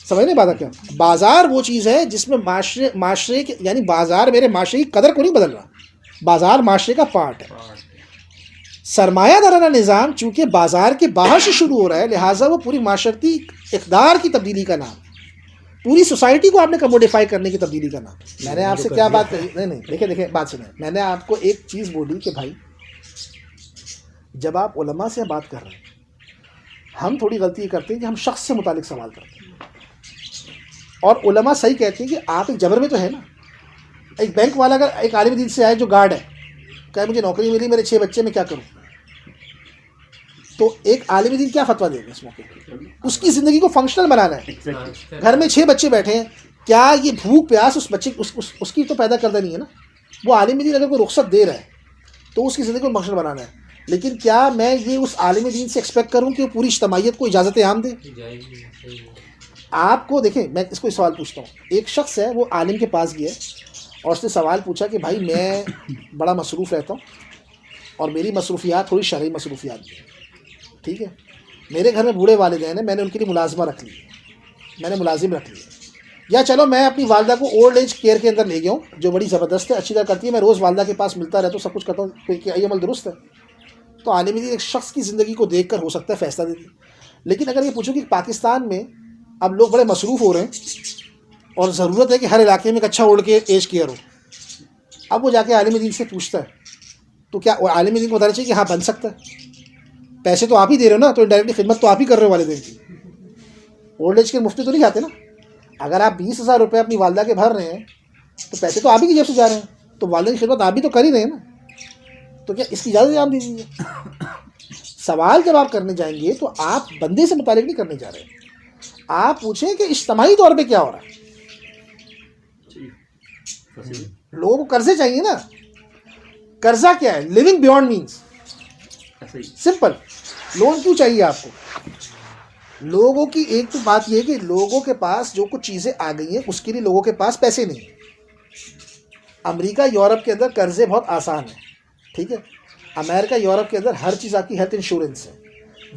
S2: समझ नहीं बात क्या? बाजार वो चीज़ है जिसमें माशरे के, यानी बाजार मेरे माशरे की कदर को नहीं बदल रहा, बाजार माशरे का पार्ट है। सरमायादाराना निज़ाम चूँकि बाजार के बाहर से शुरू हो रहा है, लिहाजा वो पूरी माशरती इक़दार की तब्दीली का नाम, पूरी सोसाइटी को आपने कमोडिफाई करने की तब्दीली का नाम। मैंने आपसे क्या बात कही, नहीं देखिए बात सुने, मैंने आपको एक चीज़ बोली कि भाई जब आप उलमा से बात कर रहे हैं, हम थोड़ी गलती करते हैं कि हम शख्स से मुतालिक सवाल करते हैं, और उलमा सही कहते हैं कि आप एक जबर में तो है ना। एक बैंक वाला अगर एक आलिम दीन से आए जो गार्ड है, कहे मुझे नौकरी मिली, मेरे 6 बच्चे, मैं क्या करूं, तो एक आलिम दीन क्या फतवा देगा इस मौके पर? उसकी ज़िंदगी को फंक्शनल बनाना है। घर में 6 बच्चे बैठे हैं, क्या ये भूख प्यास उस बच्चे उसकी तो पैदा करता नहीं है ना। वो आलिम दीन अगर कोई रुख्सत दे रहा है तो उसकी ज़िंदगी को फंक्शनल बनाना है। लेकिन क्या मैं ये उस आलिम दीन से एक्सपेक्ट करूं कि वो पूरी इज्तमाइयत को इजाज़त आम दे? आपको देखें, मैं इसको सवाल पूछता हूँ। एक शख्स है, वो आलिम के पास गया और उसने सवाल पूछा कि भाई मैं बड़ा मसरूफ़ रहता हूँ और मेरी मसरूफियात थोड़ी शरई मसरूफियात भी है, ठीक है। मेरे घर में बूढ़े वालिदैन हैं, मैंने उनके लिए मुलाजमा रख ली, मैंने मुलाजिम रख लिया, या चलो मैं अपनी वालदा को ओल्ड एज केयर के अंदर ले गया हूँ, जो बड़ी ज़बरदस्त है, अच्छी तरह करती है, मैं रोज़ वालदा के पास मिलता रहता हूँ, सब कुछ करता हूँ, क्या ये अमल दुरुस्त है? तो आलिम दीन एक शख्स की ज़िंदगी को देख कर हो सकता है फ़ैसला दे दी। लेकिन अगर ये पूछो कि पाकिस्तान में अब लोग बड़े मसरूफ़ हो रहे हैं और ज़रूरत है कि हर इलाके में एक अच्छा ओल्ड एज केयर हो, अब वो जाके आलिम दीन से पूछता है, तो क्या आलिम दीन को बताना चाहिए कि हाँ बन सकता है? पैसे तो आप ही दे रहे हो ना, तो डायरेक्टली खिदमत तो आप ही कर रहे हो वालिदैन की। ओल्ड एज के मुफ्ती तो नहीं जाते ना। अगर आप 20,000 रुपये अपनी वालदा के भर रहे हैं तो पैसे तो आप ही की जेब से जा रहे हैं, तो वालिदैन की खिदमत आप भी तो कर ही रहे हैं ना। तो क्या इसकी इजाज़त आप दीजिए? सवाल जब आप करने जाएंगे तो आप बंदे से मुतालिक नहीं करने जा रहे हैं, आप पूछें कि इज्तिमाई तौर पे क्या हो रहा है। लोगों को कर्जे चाहिए ना। कर्जा क्या है? Living beyond means, simple. Loan क्यों चाहिए आपको? लोगों की एक तो बात यह है कि लोगों के पास जो कुछ चीज़ें आ गई हैं उसके लिए लोगों के पास पैसे नहीं। अमेरिका यूरोप के अंदर कर्जे बहुत आसान है, ठीक है। अमेरिका यूरोप के अंदर हर चीज़ आपकी हेल्थ इंश्योरेंस है,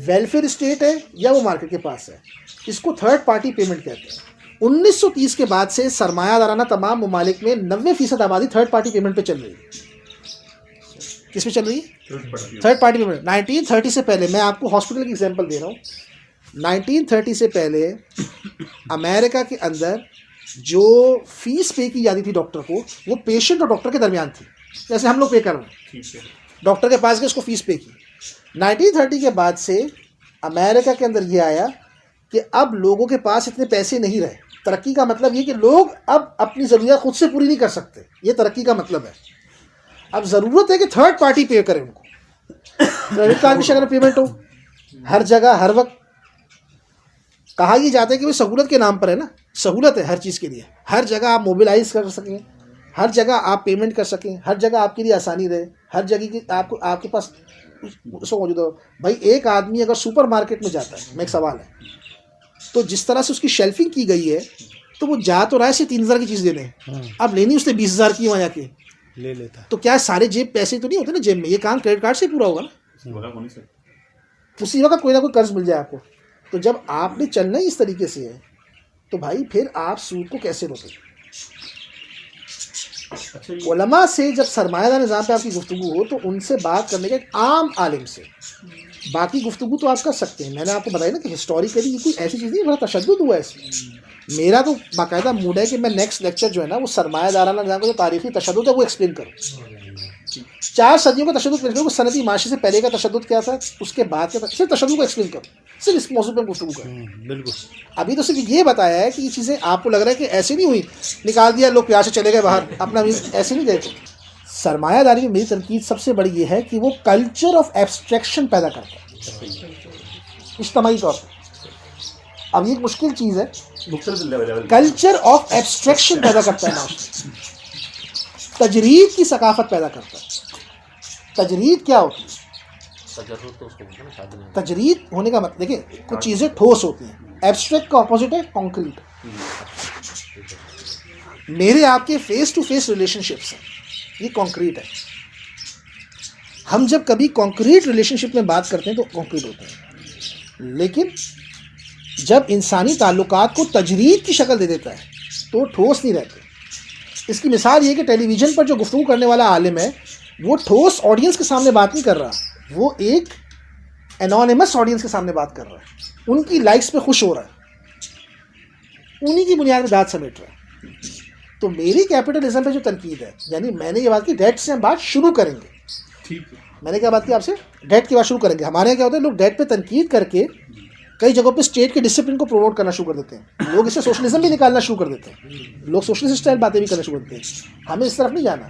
S2: वेलफेयर स्टेट है, या वो मार्केट के पास है। इसको थर्ड पार्टी पेमेंट कहते हैं। 1930 के बाद से सरमायादाराना तमाम ममालिक में 90% आबादी थर्ड पार्टी पेमेंट पे चल रही है। किस पे चल रही है? Third party payment. 1930 से पहले, मैं आपको हॉस्पिटल की एग्जांपल दे रहा हूँ, 1930 से पहले अमेरिका के अंदर जो फीस पे की जाती थी डॉक्टर को, वो पेशेंट और डॉक्टर के दरमियान थी, जैसे हम लोग पे कर रहे हैं। डॉक्टर के पास गए, उसको फीस पे की। 1930 के बाद से अमेरिका के अंदर ये आया कि अब लोगों के पास इतने पैसे नहीं रहे। तरक्की का मतलब ये कि लोग अब अपनी ज़रूरियात खुद से पूरी नहीं कर सकते, ये तरक्की का मतलब है। अब ज़रूरत है कि थर्ड पार्टी पे करे उनको। क्रेडिट कार्ड की शक्ल में पेमेंट हो हर जगह हर वक्त। कहा यह जाता है कि वो सहूलत के नाम पर है ना, सहूलत है हर चीज़ के लिए, हर जगह आप मोबिलाइज कर सकें, हर जगह आप पेमेंट कर सकें, हर जगह आपके लिए आसानी रहे, हर जगह की आपको आपके पास सब मौजूद हो। भाई एक आदमी अगर सुपर मार्केट में जाता है, मैं एक सवाल है, तो जिस तरह से उसकी शेल्फिंग की गई है, तो वो जा तो रहा है सिर्फ 3000 की चीज़ लेने, अब लेनी उसने 20,000 की वहाँ जाके
S6: ले लेता।
S2: तो क्या सारे जेब पैसे तो नहीं होते ना जेब में, ये काम क्रेडिट कार्ड से पूरा होगा ना, उसी वक्त कोई ना कोई कर्ज मिल जाए आपको। तो जब आपने चलना ही इस तरीके से है, तो भाई फिर आप सूद को कैसे रोकें? उलमा से जब सरमायादार निज़ाम पे आपकी गुफ्तगू हो, तो उनसे बात करने का एक आम आलिम से, बाकी गुफ्तगू तो आप कर सकते हैं। मैंने आपको बताया ना कि हिस्टोरिकली ये कोई ऐसी चीज़ नहीं, बड़ा तशद्दुद हुआ है इसमें। मेरा तो बाकायदा मूड है कि मैं नेक्स्ट लेक्चर जो है ना, वो सरमायादाराना निज़ाम का जो तारीखी तशद्दुद है वो एक्सप्लेन करूँ। 4 सदियों का तशद्दुद एक्सप्लेन करूँ, सनती माशरे से पहले का तशद्दुद क्या था, उसके बाद का सिर्फ तशद्दुद को एक्सप्लेन करूँ, सिर्फ इस मौजूद पर गुफ्तगू करूँ।
S6: बिल्कुल।
S2: अभी तो सिर्फ ये बताया है कि ये चीज़ें आपको लग रहा है कि ऐसी नहीं हुई, निकाल दिया लोग प्यार से चले गए बाहर, अपना ऐसे नहीं गए। सरमायादारी में मेरी तनकीद सबसे बड़ी ये है कि वो कल्चर ऑफ एब्स्ट्रैक्शन पैदा करता है इज्तिमाई तौर पर। अब ये एक मुश्किल चीज़ है, कल्चर ऑफ एब्स्ट्रैक्शन पैदा करता है माशरे, तजरीद की सकाफत पैदा करता है। तजरीद क्या होती है?
S5: तजर्रुद तो उसको बोलते हैं ना, शादी में।
S2: तजरीद होने का मतलब देखिए, कुछ चीज़ें ठोस होती हैं, एब्स्ट्रैक्ट का ऑपोजिट है कॉन्क्रीट। मेरे आपके फेस टू फेस रिलेशनशिप्स हैं, ये कॉन्क्रीट है। हम जब कभी कॉन्क्रीट रिलेशनशिप में बात करते हैं तो कॉन्क्रीट होते हैं, लेकिन जब इंसानी ताल्लुकात को तजरीद की शक्ल दे देता है तो ठोस नहीं रहते। इसकी मिसाल ये कि टेलीविज़न पर जो गुफ्तगू करने वाला आलिम है, वो ठोस ऑडियंस के सामने बात नहीं कर रहा, वो एक एनोनिमस ऑडियंस के सामने बात कर रहा है, उनकी लाइक्स पे खुश हो रहा है, उन्हीं की बुनियाद पर दाद समेट रहा है। तो मेरी कैपिटलिज्म पे जो तनकीद है, यानी मैंने ये बात की डेट से हम बात शुरू करेंगे,
S4: ठीक है।
S2: मैंने क्या बात की आपसे, डेट की बात शुरू करेंगे। हमारे यहाँ क्या होता है, लोग डेट पे तनकीद करके कई जगहों पे स्टेट के डिसिप्लिन को प्रमोट करना शुरू कर देते हैं, लोग इससे सोशलिज्म भी निकालना शुरू कर देते हैं, लोग सोशलिस्ट स्टाइल बातें भी करना शुरू कर देते हैं। हमें इस तरफ नहीं जाना।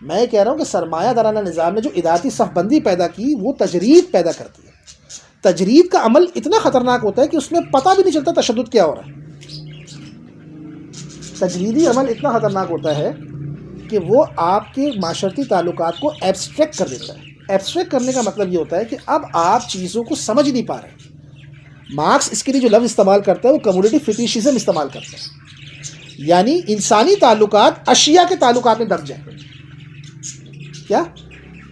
S2: मैं कह रहा हूँ कि सरमायादाराना निज़ाम ने जो इदारती सफ़बंदी पैदा की, वो तजरीद पैदा करती है। तजरीद का अमल इतना ख़तरनाक होता है कि उसमें पता भी नहीं चलता तशद्दुद क्या हो रहा है। तजरीदी अमल इतना ख़तरनाक होता है कि वो आपके माशरती ताल्लुकात को एब्स्ट्रैक्ट कर देता है। एब्स्ट्रैक्ट करने का मतलब ये होता है कि अब आप चीज़ों को समझ नहीं पा रहे। मार्क्स इसके लिए जो लफ्ज़ इस्तेमाल करता है वो कम्युनिटी फिटिशिज्म इस्तेमाल करता है, यानी इंसानी ताल्लुकात अशिया के ताल्लुकात में दब जाए। क्या?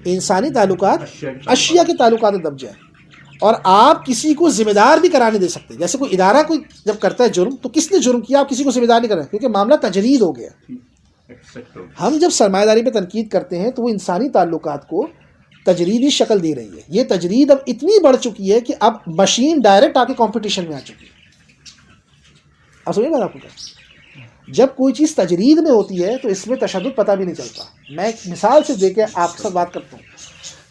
S2: इंसानी ताल्लुकात अशिया के ताल्लुकात में दब जाए, और आप किसी को जिम्मेदार भी करार नहीं दे सकते। जैसे कोई इदारा कोई जब करता है जुर्म, तो किसने जुर्म किया, आप किसी को जिम्मेदार नहीं कर रहे, क्योंकि मामला तजरीद हो गया। हम जब सरमायादारी पे तनकीद करते हैं तो वो इंसानी ताल्लुकात को तजरीदी शक्ल दे रही है। ये तजरीद अब इतनी बढ़ चुकी है कि अब मशीन डायरेक्ट आके कंपटीशन में आ चुकी है। अब समझिए बात आपको क्या, जब कोई चीज़ तजरीद में होती है तो इसमें तशद्दुद पता भी नहीं चलता। मैं एक मिसाल से देके आपके साथ बात करता हूँ।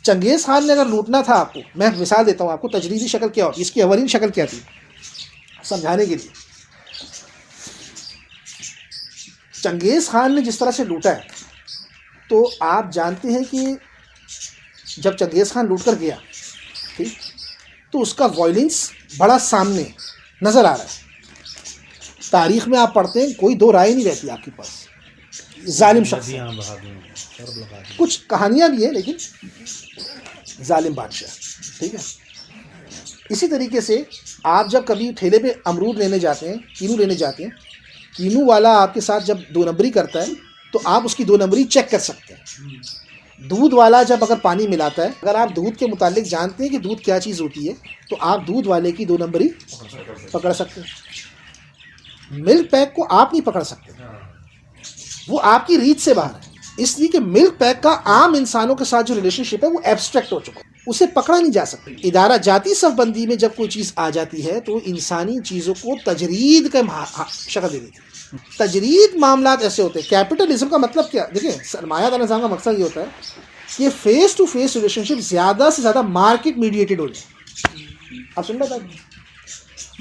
S2: चंगेज़ खान ने अगर लूटना था आपको, मैं मिसाल देता हूँ आपको, तजरीदी शक्ल क्या होती है, इसकी अवलीन शक्ल क्या थी, समझाने के लिए। चंगेज़ खान ने जिस तरह से लूटा है, तो आप जानते हैं कि जब चंगेज़ खान लूट कर गया, ठीक, तो उसका वॉयलेंस बड़ा सामने नज़र आ रहा है। तारीख़ में आप पढ़ते हैं, कोई दो राय नहीं रहती आपके पास, जालिम शख्स है। कुछ कहानियाँ भी हैं, लेकिन जालिम बादशाह, ठीक है। इसी तरीके से आप जब कभी ठेले पे अमरूद लेने जाते हैं, कीनू लेने जाते हैं, कीनू वाला आपके साथ जब 2 नंबरी करता है तो आप उसकी 2 नंबरी चेक कर सकते हैं। दूध वाला जब अगर पानी मिलाता है, अगर आप दूध के मुतालिक जानते हैं कि दूध क्या चीज़ होती है, तो आप दूध वाले की 2 नंबरी पकड़ सकते हैं। मिल्क पैक को आप नहीं पकड़ सकते, वो आपकी रीच से बाहर है। इसलिए कि मिल्क पैक का आम इंसानों के साथ जो रिलेशनशिप है वो एब्स्ट्रैक्ट हो चुका है, उसे पकड़ा नहीं जा सकता। इदारा जाती सफ़बंदी में जब कोई चीज़ आ जाती है तो इंसानी चीज़ों को तजरीद का शक्ल दे देती है। तजरीद मामलात ऐसे होते हैं। कैपिटलिज्म का मतलब क्या, देखिए, सरमायादार निज़ाम का मकसद ये होता है कि फेस टू फेस रिलेशनशिप ज़्यादा से ज़्यादा मार्केट मीडिएटेड हो जाए। आप सुन रहे हैं,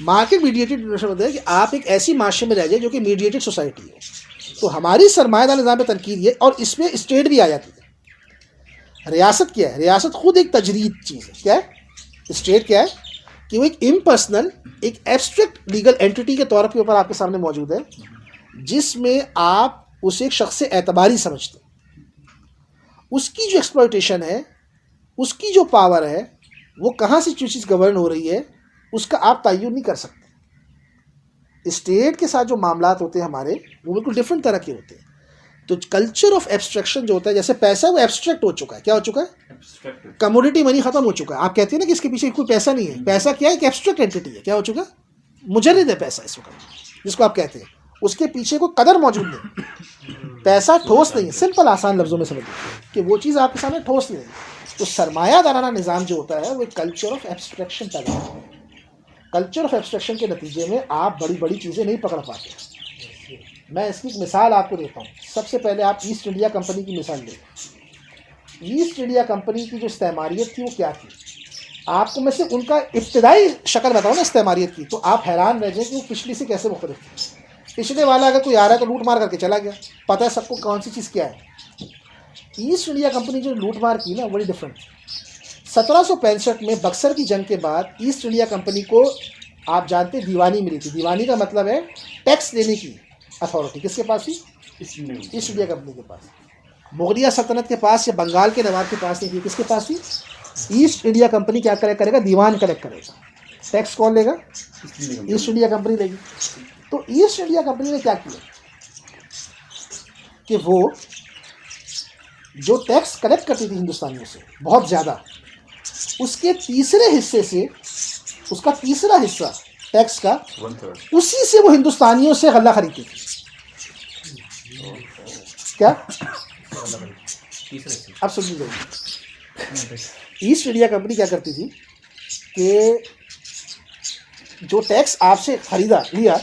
S2: मार्केट मीडिएटेड रिलेशन होता है कि आप एक ऐसी माशरे में रह जाए जो कि मीडिएटेड सोसाइटी है। तो हमारी सरमायादार निज़ाम पे तनकीद ये, और इसमें स्टेट भी आ जाती है। रियासत क्या है? रियासत खुद एक तजरीद चीज़ है। क्या है स्टेट? क्या है? कि वो एक इम्पर्सनल, एक एब्स्ट्रैक्ट लीगल एंटिटी के तौर पे ऊपर आपके सामने मौजूद है, जिसमें आप उसे एक शख्स से एतबारी समझते हैं। उसकी जो एक्सप्लॉयटेशन है, उसकी जो पावर है, वो कहाँ से जो चीज़ गवर्न हो रही है, उसका आप तयन नहीं कर सकते। स्टेट के साथ जो मामलात होते हैं हमारे, वो बिल्कुल डिफरेंट तरह के होते हैं। तो कल्चर ऑफ एब्स्ट्रैक्शन जो होता है, जैसे पैसा वो एब्स्ट्रैक्ट हो चुका है। क्या हो चुका है? कमोडिटी मनी खत्म हो चुका है। आप कहते हैं ना कि इसके पीछे कोई पैसा नहीं है। पैसा क्या है? एक एब्स्ट्रैक्ट एंटिटी है। क्या हो चुका है? मुजर्रिद है पैसा इस वक्त, जिसको आप कहते हैं। उसके पीछे कोई कदर मौजूद नहीं। पैसा ठोस नहीं है। सिंपल आसान लफ्जों में समझिए कि वो चीज़ आपके सामने ठोस नहीं है। तो सरमायादाराना निज़ाम जो होता है वो एक कल्चर ऑफ एब्स्ट्रैक्शन पैदा करता है। कल्चर ऑफ एब्स्ट्रैक्शन के नतीजे में आप बड़ी बड़ी चीज़ें नहीं पकड़ पाते। मैं इसकी एक मिसाल आपको देता हूँ। सबसे पहले आप ईस्ट इंडिया कंपनी की मिसाल लें। ईस्ट इंडिया कंपनी की जो इस्तेमारियत थी वो क्या थी? आपको मैं सिर्फ उनका इब्तदाई शक्ल बताऊँ ना इस्तेमारियत की, तो आप हैरान रह जाए कि वो पिछली से कैसे मुख्तलिफ थी। पिछले वाला अगर कोई आ रहा है तो लूट मार करके चला गया, पता है सबको कौन सी चीज़ क्या है। ईस्ट इंडिया कंपनी जो लूट मार की ना, बड़ी डिफरेंट थी। 1765 में बक्सर की जंग के बाद ईस्ट इंडिया कंपनी को, आप जानते, दीवानी मिली थी। दीवानी का मतलब है टैक्स देने की अथॉरिटी। किसके पास थी? ईस्ट इंडिया कंपनी के पास। मुगलिया सल्तनत के पास या बंगाल के नवाब के पास नहीं थी। किसके पास थी? ईस्ट इंडिया कंपनी क्या कलेक्ट करेगा? दीवान कलेक्ट करेगा। टैक्स कौन लेगा? ईस्ट इंडिया कंपनी लेगी। तो ईस्ट इंडिया कंपनी ने क्या किया कि वो जो टैक्स कलेक्ट करती थी हिंदुस्तानियों से बहुत ज़्यादा, उसके तीसरे हिस्से से, उसका तीसरा हिस्सा टैक्स का, उसी से वो हिंदुस्तानियों से गल्ला खरीदती थी। क्या? अब सुन लीजिए, ईस्ट इंडिया कंपनी क्या करती थी कि जो टैक्स आपसे खरीदा लिया,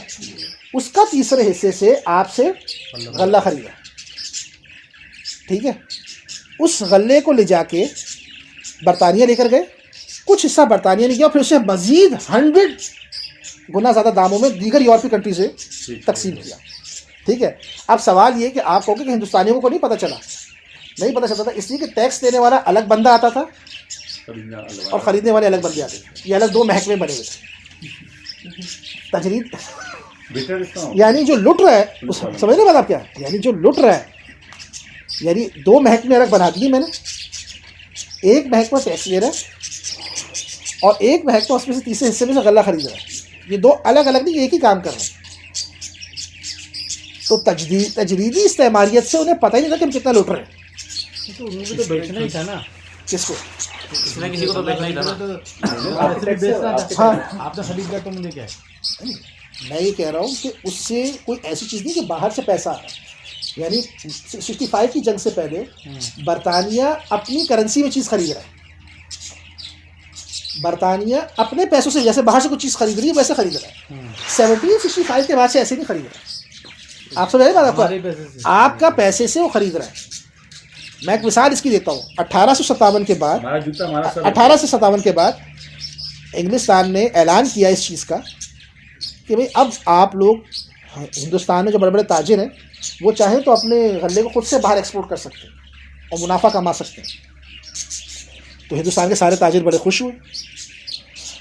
S2: उसका तीसरे हिस्से से आपसे गल्ला खरीदा। ठीक है? उस गल्ले को ले जाके बरतानिया लेकर गए, कुछ हिस्सा बरतानिया ने किया, फिर उसे मजीद 100 गुना ज़्यादा दामों में दीगर यूरोपीय कंट्री से तकसीम किया। ठीक है? अब सवाल ये कि आप कहोगे कि हिंदुस्तानियों को नहीं पता चला। नहीं पता चलता था, इसलिए कि टैक्स देने वाला अलग बंदा आता था और ख़रीदने वाले अलग बंदे आते थे। ये अलग दो महकमे बने हुए थे। तजरीद यानी जो लुट रहा है, समझने बात आप क्या? यानी जो लुट रहा है, यानी दो महकमे अलग बना दिए मैंने। एक महकमा टैक्स ले रहा है और एक महकमा उसमें से तीसरे हिस्से में से गल्ला खरीद रहा है। ये दो अलग अलग नहीं, एक ही काम कर रहे हैं। तो तजरीदी इस्तेमारियत से उन्हें पता ही नहीं था कि हम कितना लुट रहे हैं।
S4: तो उन्होंने तो बेचना ही था ना।
S2: किसको?
S5: किसी ना किसी को तो बेचना ही था ना।
S2: हाँ,
S4: आपने खरीदा तो मुझे क्या है?
S2: मैं ये कह रहा हूँ कि उससे कोई ऐसी चीज़ नहीं कि बाहर से पैसा आ रहा है। यानी 65 की जंग से पहले बरतानिया अपनी करेंसी में चीज़ खरीद रहा है। बरतानिया अपने पैसों से, जैसे बाहर से कुछ चीज़ खरीद रही है वैसे खरीद रहा है। 1765 के बाद से ऐसे नहीं खरीद रहा है। आप समझ रहे बात? आपका पैसे से वो खरीद रहा है। मैं एक मिसाल इसकी देता हूँ। 1857 के बाद, 1857 के बाद इंग्लिस्तान ने ऐलान किया इस चीज़ का कि भाई अब आप लोग, हिंदुस्तान में जो बड़े बड़े ताजिर हैं, वो चाहें तो अपने गल्ले को खुद से बाहर एक्सपोर्ट कर सकते हैं और मुनाफा कमा सकते हैं। तो हिंदुस्तान के सारे ताजिर बड़े खुश हुए।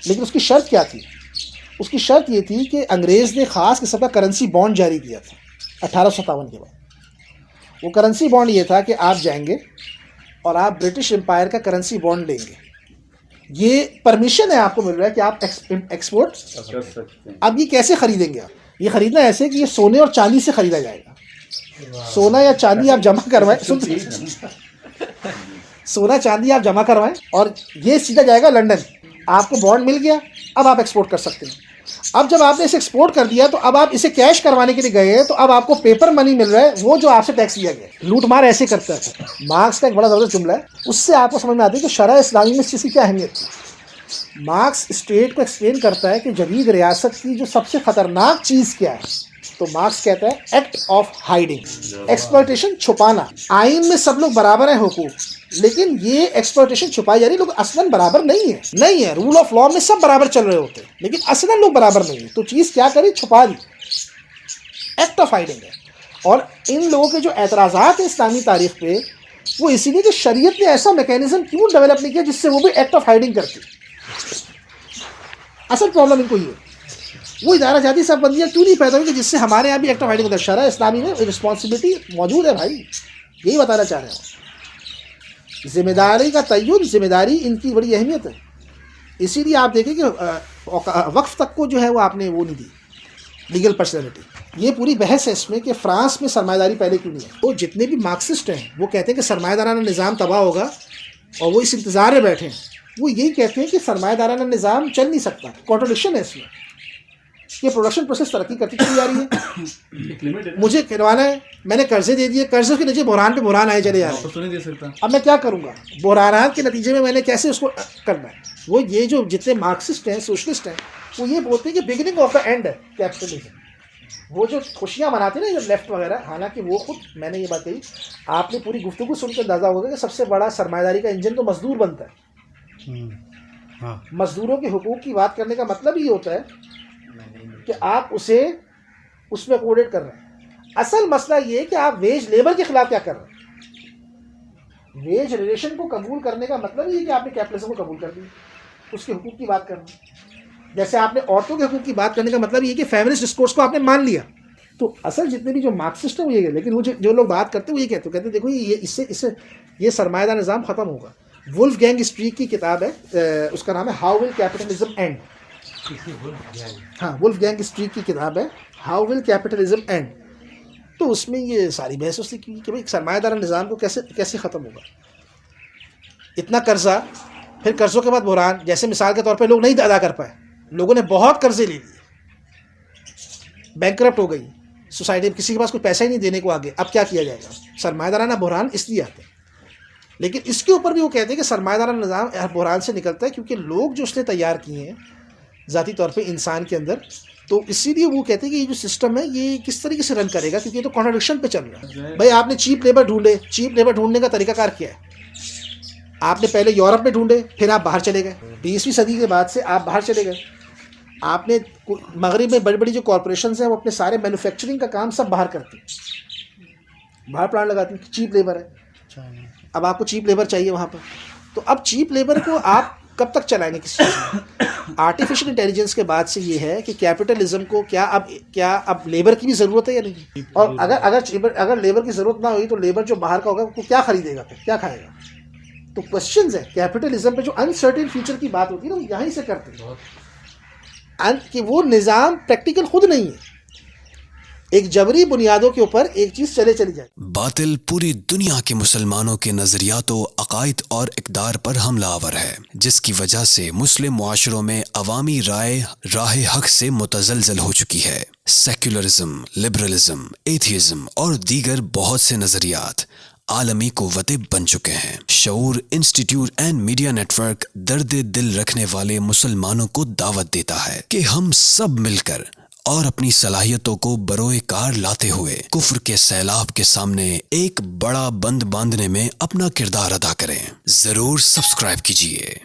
S2: लेकिन उसकी शर्त क्या थी? उसकी शर्त ये थी कि अंग्रेज़ ने ख़ास किस्म का करेंसी बॉन्ड जारी किया था 1857 के बाद। वो करेंसी बॉन्ड ये था कि आप जाएंगे और आप ब्रिटिश एम्पायर का करेंसी बॉन्ड लेंगे। ये परमिशन है आपको मिल रहा है कि आप एक्सपोर्ट कर सकते हैं। अब ये कैसे खरीदेंगे आप? ये खरीदना ऐसे कि ये सोने और चांदी से खरीदा जाएगा। सोना या चांदी आप जमा करवाएं, सोना चांदी आप जमा करवाएं और ये सीधा जाएगा लंदन। आपको बॉन्ड मिल गया, अब आप एक्सपोर्ट कर सकते हैं। अब जब आपने इसे एक्सपोर्ट कर दिया तो अब आप इसे कैश करवाने के लिए गए हैं, तो अब आपको पेपर मनी मिल रहा है, वो जो आपसे टैक्स लिया गया। लूट मार ऐसे करता है। मार्क्स का एक बड़ा ज़बरदस्त जुमला है, उससे आपको समझ में आता है कि शरअ इस्लामी में इस चीज़ की क्या अहमियत थी। मार्क्स स्टेट को एक्सप्लेन करता है कि जदीद रियासत की जो सबसे ख़तरनाक चीज़ क्या है, तो मार्क्स कहता है एक्ट ऑफ हाइडिंग, एक्सप्लॉयटेशन, छुपाना। आइन में सब लोग बराबर हैं हुकूक, लेकिन ये एक्सप्लॉयटेशन छुपाई जा रही। लोग असलन बराबर नहीं है। रूल ऑफ लॉ में सब बराबर चल रहे होते हैं, लेकिन असलन लोग बराबर नहीं है। तो चीज़ क्या करी? छुपा दी। एक्ट ऑफ हाइडिंग है। और इन लोगों के जो एतराज़ात हैं इस्लामी तारीख पे, वो इसीलिए कि शरीयत ने ऐसा मैकेनिज्म क्यों डेवलप नहीं किया जिससे वो भी एक्ट ऑफ हाइडिंग करती। असल प्रॉब्लम इनको ये वो इदारा जाती सब बंदियाँ क्यों नहीं पैदा हुई कि जिससे हमारे यहाँ भी एक्ट ऑफ हाइडिंग होता है। शरअ इस्लामी में रिस्पॉन्सिबिलिटी मौजूद है भाई, यही बताना चाह रहे हो। जिम्मेदारी का तय्युन, जिम्मेदारी इनकी बड़ी अहमियत है। इसीलिए आप देखें कि वक्फ तक को जो है वो आपने वो नहीं दी लीगल पर्सनैलिटी। ये पूरी बहस है इसमें कि फ्रांस में सरमायादारी पहले क्यों नहीं है। तो जितने भी मार्क्सिस्ट हैं वो कहते हैं कि सरमायादाराना निज़ाम तबाह होगा और वो इस इंतज़ार में बैठे हैं। वो यही कहते हैं कि सरमायादाराना निज़ाम चल नहीं सकता। कॉन्ट्रडिक्शन है इसमें कि प्रोडक्शन प्रोसेस तरक्की करती चली जा रही है, मुझे करवाना है, मैंने कर्जे दे दिए, कर्जों के नीचे बुहरान पे बुहरान आए चले जा रहे हैं,
S5: तो नहीं दे सकता।
S2: अब मैं क्या करूँगा? बुहरानात के नतीजे में मैंने कैसे उसको करना है। वो ये जो जितने मार्क्सिस्ट हैं, सोशलिस्ट हैं, वो ये बोलते हैं कि बिगिनिंग ऑफ द एंड है कैपिटलिज्म। वो जो खुशियाँ मनाते हैं ना जो लेफ्ट वगैरह, हालांकि वो खुद, मैंने ये बात कही, आपने पूरी गुफ्तगू सुन के अंदाज़ा होगा कि सबसे बड़ा सरमायादारी का इंजन तो मजदूर बनता है।
S4: हाँ,
S2: मजदूरों के हुकूक की बात करने का मतलब ये होता है कि आप उसे उसमें कोडेट कर रहे हैं। असल मसला ये है कि आप वेज लेबर के खिलाफ क्या कर रहे हैं। वेज रिलेशन को कबूल करने का मतलब ये कि आपने कैपिटलिज्म को कबूल कर दिया, उसके हुकूक की बात करना। जैसे आपने औरतों के हुकूक की बात करने का मतलब ये कि फेमिनिस्ट डिस्कोर्स को आपने मान लिया। तो असल जितने भी जो मार्क्सिस्ट हैं वो ये, लेकिन वो जो लोग बात करते हैं वो ये कहते हैं देखो ये इससे ये सरमायादार निज़ाम ख़त्म होगा। वुल्फगैंग स्ट्रीट की किताब है, उसका नाम है हाउ विल कैपिटलिज्म एंड। हाँ, वुल्फगैंग स्ट्रीट की किताब है हाउ विल कैपिटलिज्म एंड। तो उसमें ये सारी बहस उसने की कि भाई सरमायादार निज़ाम को कैसे ख़त्म होगा। इतना कर्जा, फिर कर्ज़ों के बाद बुहरान, जैसे मिसाल के तौर पे लोग नहीं अदा कर पाए, लोगों ने बहुत कर्जे ले लिए, बैंकरप्ट हो गई सोसाइटी, किसी के पास कोई पैसा ही नहीं देने को आगे, अब क्या किया जाएगा। सरमायादाराना बुहरान इसलिए आते हैं। लेकिन इसके ऊपर भी वो कहते हैं कि सरमायादाराना निज़ाम बुहरान से निकलता है क्योंकि लोग जो उसने तैयार किए हैं ज़ाती तौर पे इंसान के अंदर, तो इसीलिए वो कहते हैं कि ये जो सिस्टम है ये किस तरीके से रन करेगा, क्योंकि ये तो कॉन्ट्रडिक्शन पे चल रहा है। भाई आपने चीप लेबर ढूंढे, चीप लेबर ढूंढने का तरीकाकार क्या है? आपने पहले यूरोप में ढूंढे, फिर आप बाहर चले गए, 20वीं सदी के बाद से आप बाहर चले गए। आपने मगरिब में बड़ी बड़ी जो कॉरपोरेशंस हैं वो अपने सारे मैन्युफैक्चरिंग का काम सब बाहर करती हैं, बाहर प्लांट लगाती हैं, चीप लेबर है। अब आपको चीप लेबर चाहिए वहाँ पर, तो अब चीप लेबर को आप कब तक चलाएंगे किसी चीज़ में? आर्टिफिशियल इंटेलिजेंस के बाद से ये है कि कैपिटलिज्म को क्या अब लेबर की भी ज़रूरत है या नहीं? और अगर लेबर की ज़रूरत ना हुई तो लेबर जो बाहर का होगा वो क्या खरीदेगा, फिर क्या खाएगा? तो क्वेश्चंस है कैपिटलिज्म पे जो अनसर्टेन फ्यूचर की बात होती है ना, वो यहीं से करते हैं कि वो निज़ाम प्रैक्टिकल खुद नहीं है, एक जबरी बुनियादों के ऊपर एक चीज़ चली जाए।
S1: बातिल पूरी दुनिया के मुसलमानों के नजरियातों, अकायद और इक़दार पर हमलावर है, जिसकी वजह से मुस्लिम मुआशरों में अवामी राय राह हक से मुतज़लज़ल हो चुकी है। सेक्युलरिज्म, लिबरलिज्म, एथियज़म और दीगर बहुत से नजरियात आलमी कुव्वतें बन चुके हैं। शऊर इंस्टीट्यूट एंड मीडिया नेटवर्क दर्द दिल रखने वाले मुसलमानों को दावत देता है कि हम सब मिलकर और अपनी सलाहियतों को बरोए कार लाते हुए कुफ्र के सैलाब के सामने एक बड़ा बंद बांधने में अपना किरदार अदा करें। जरूर सब्सक्राइब कीजिए।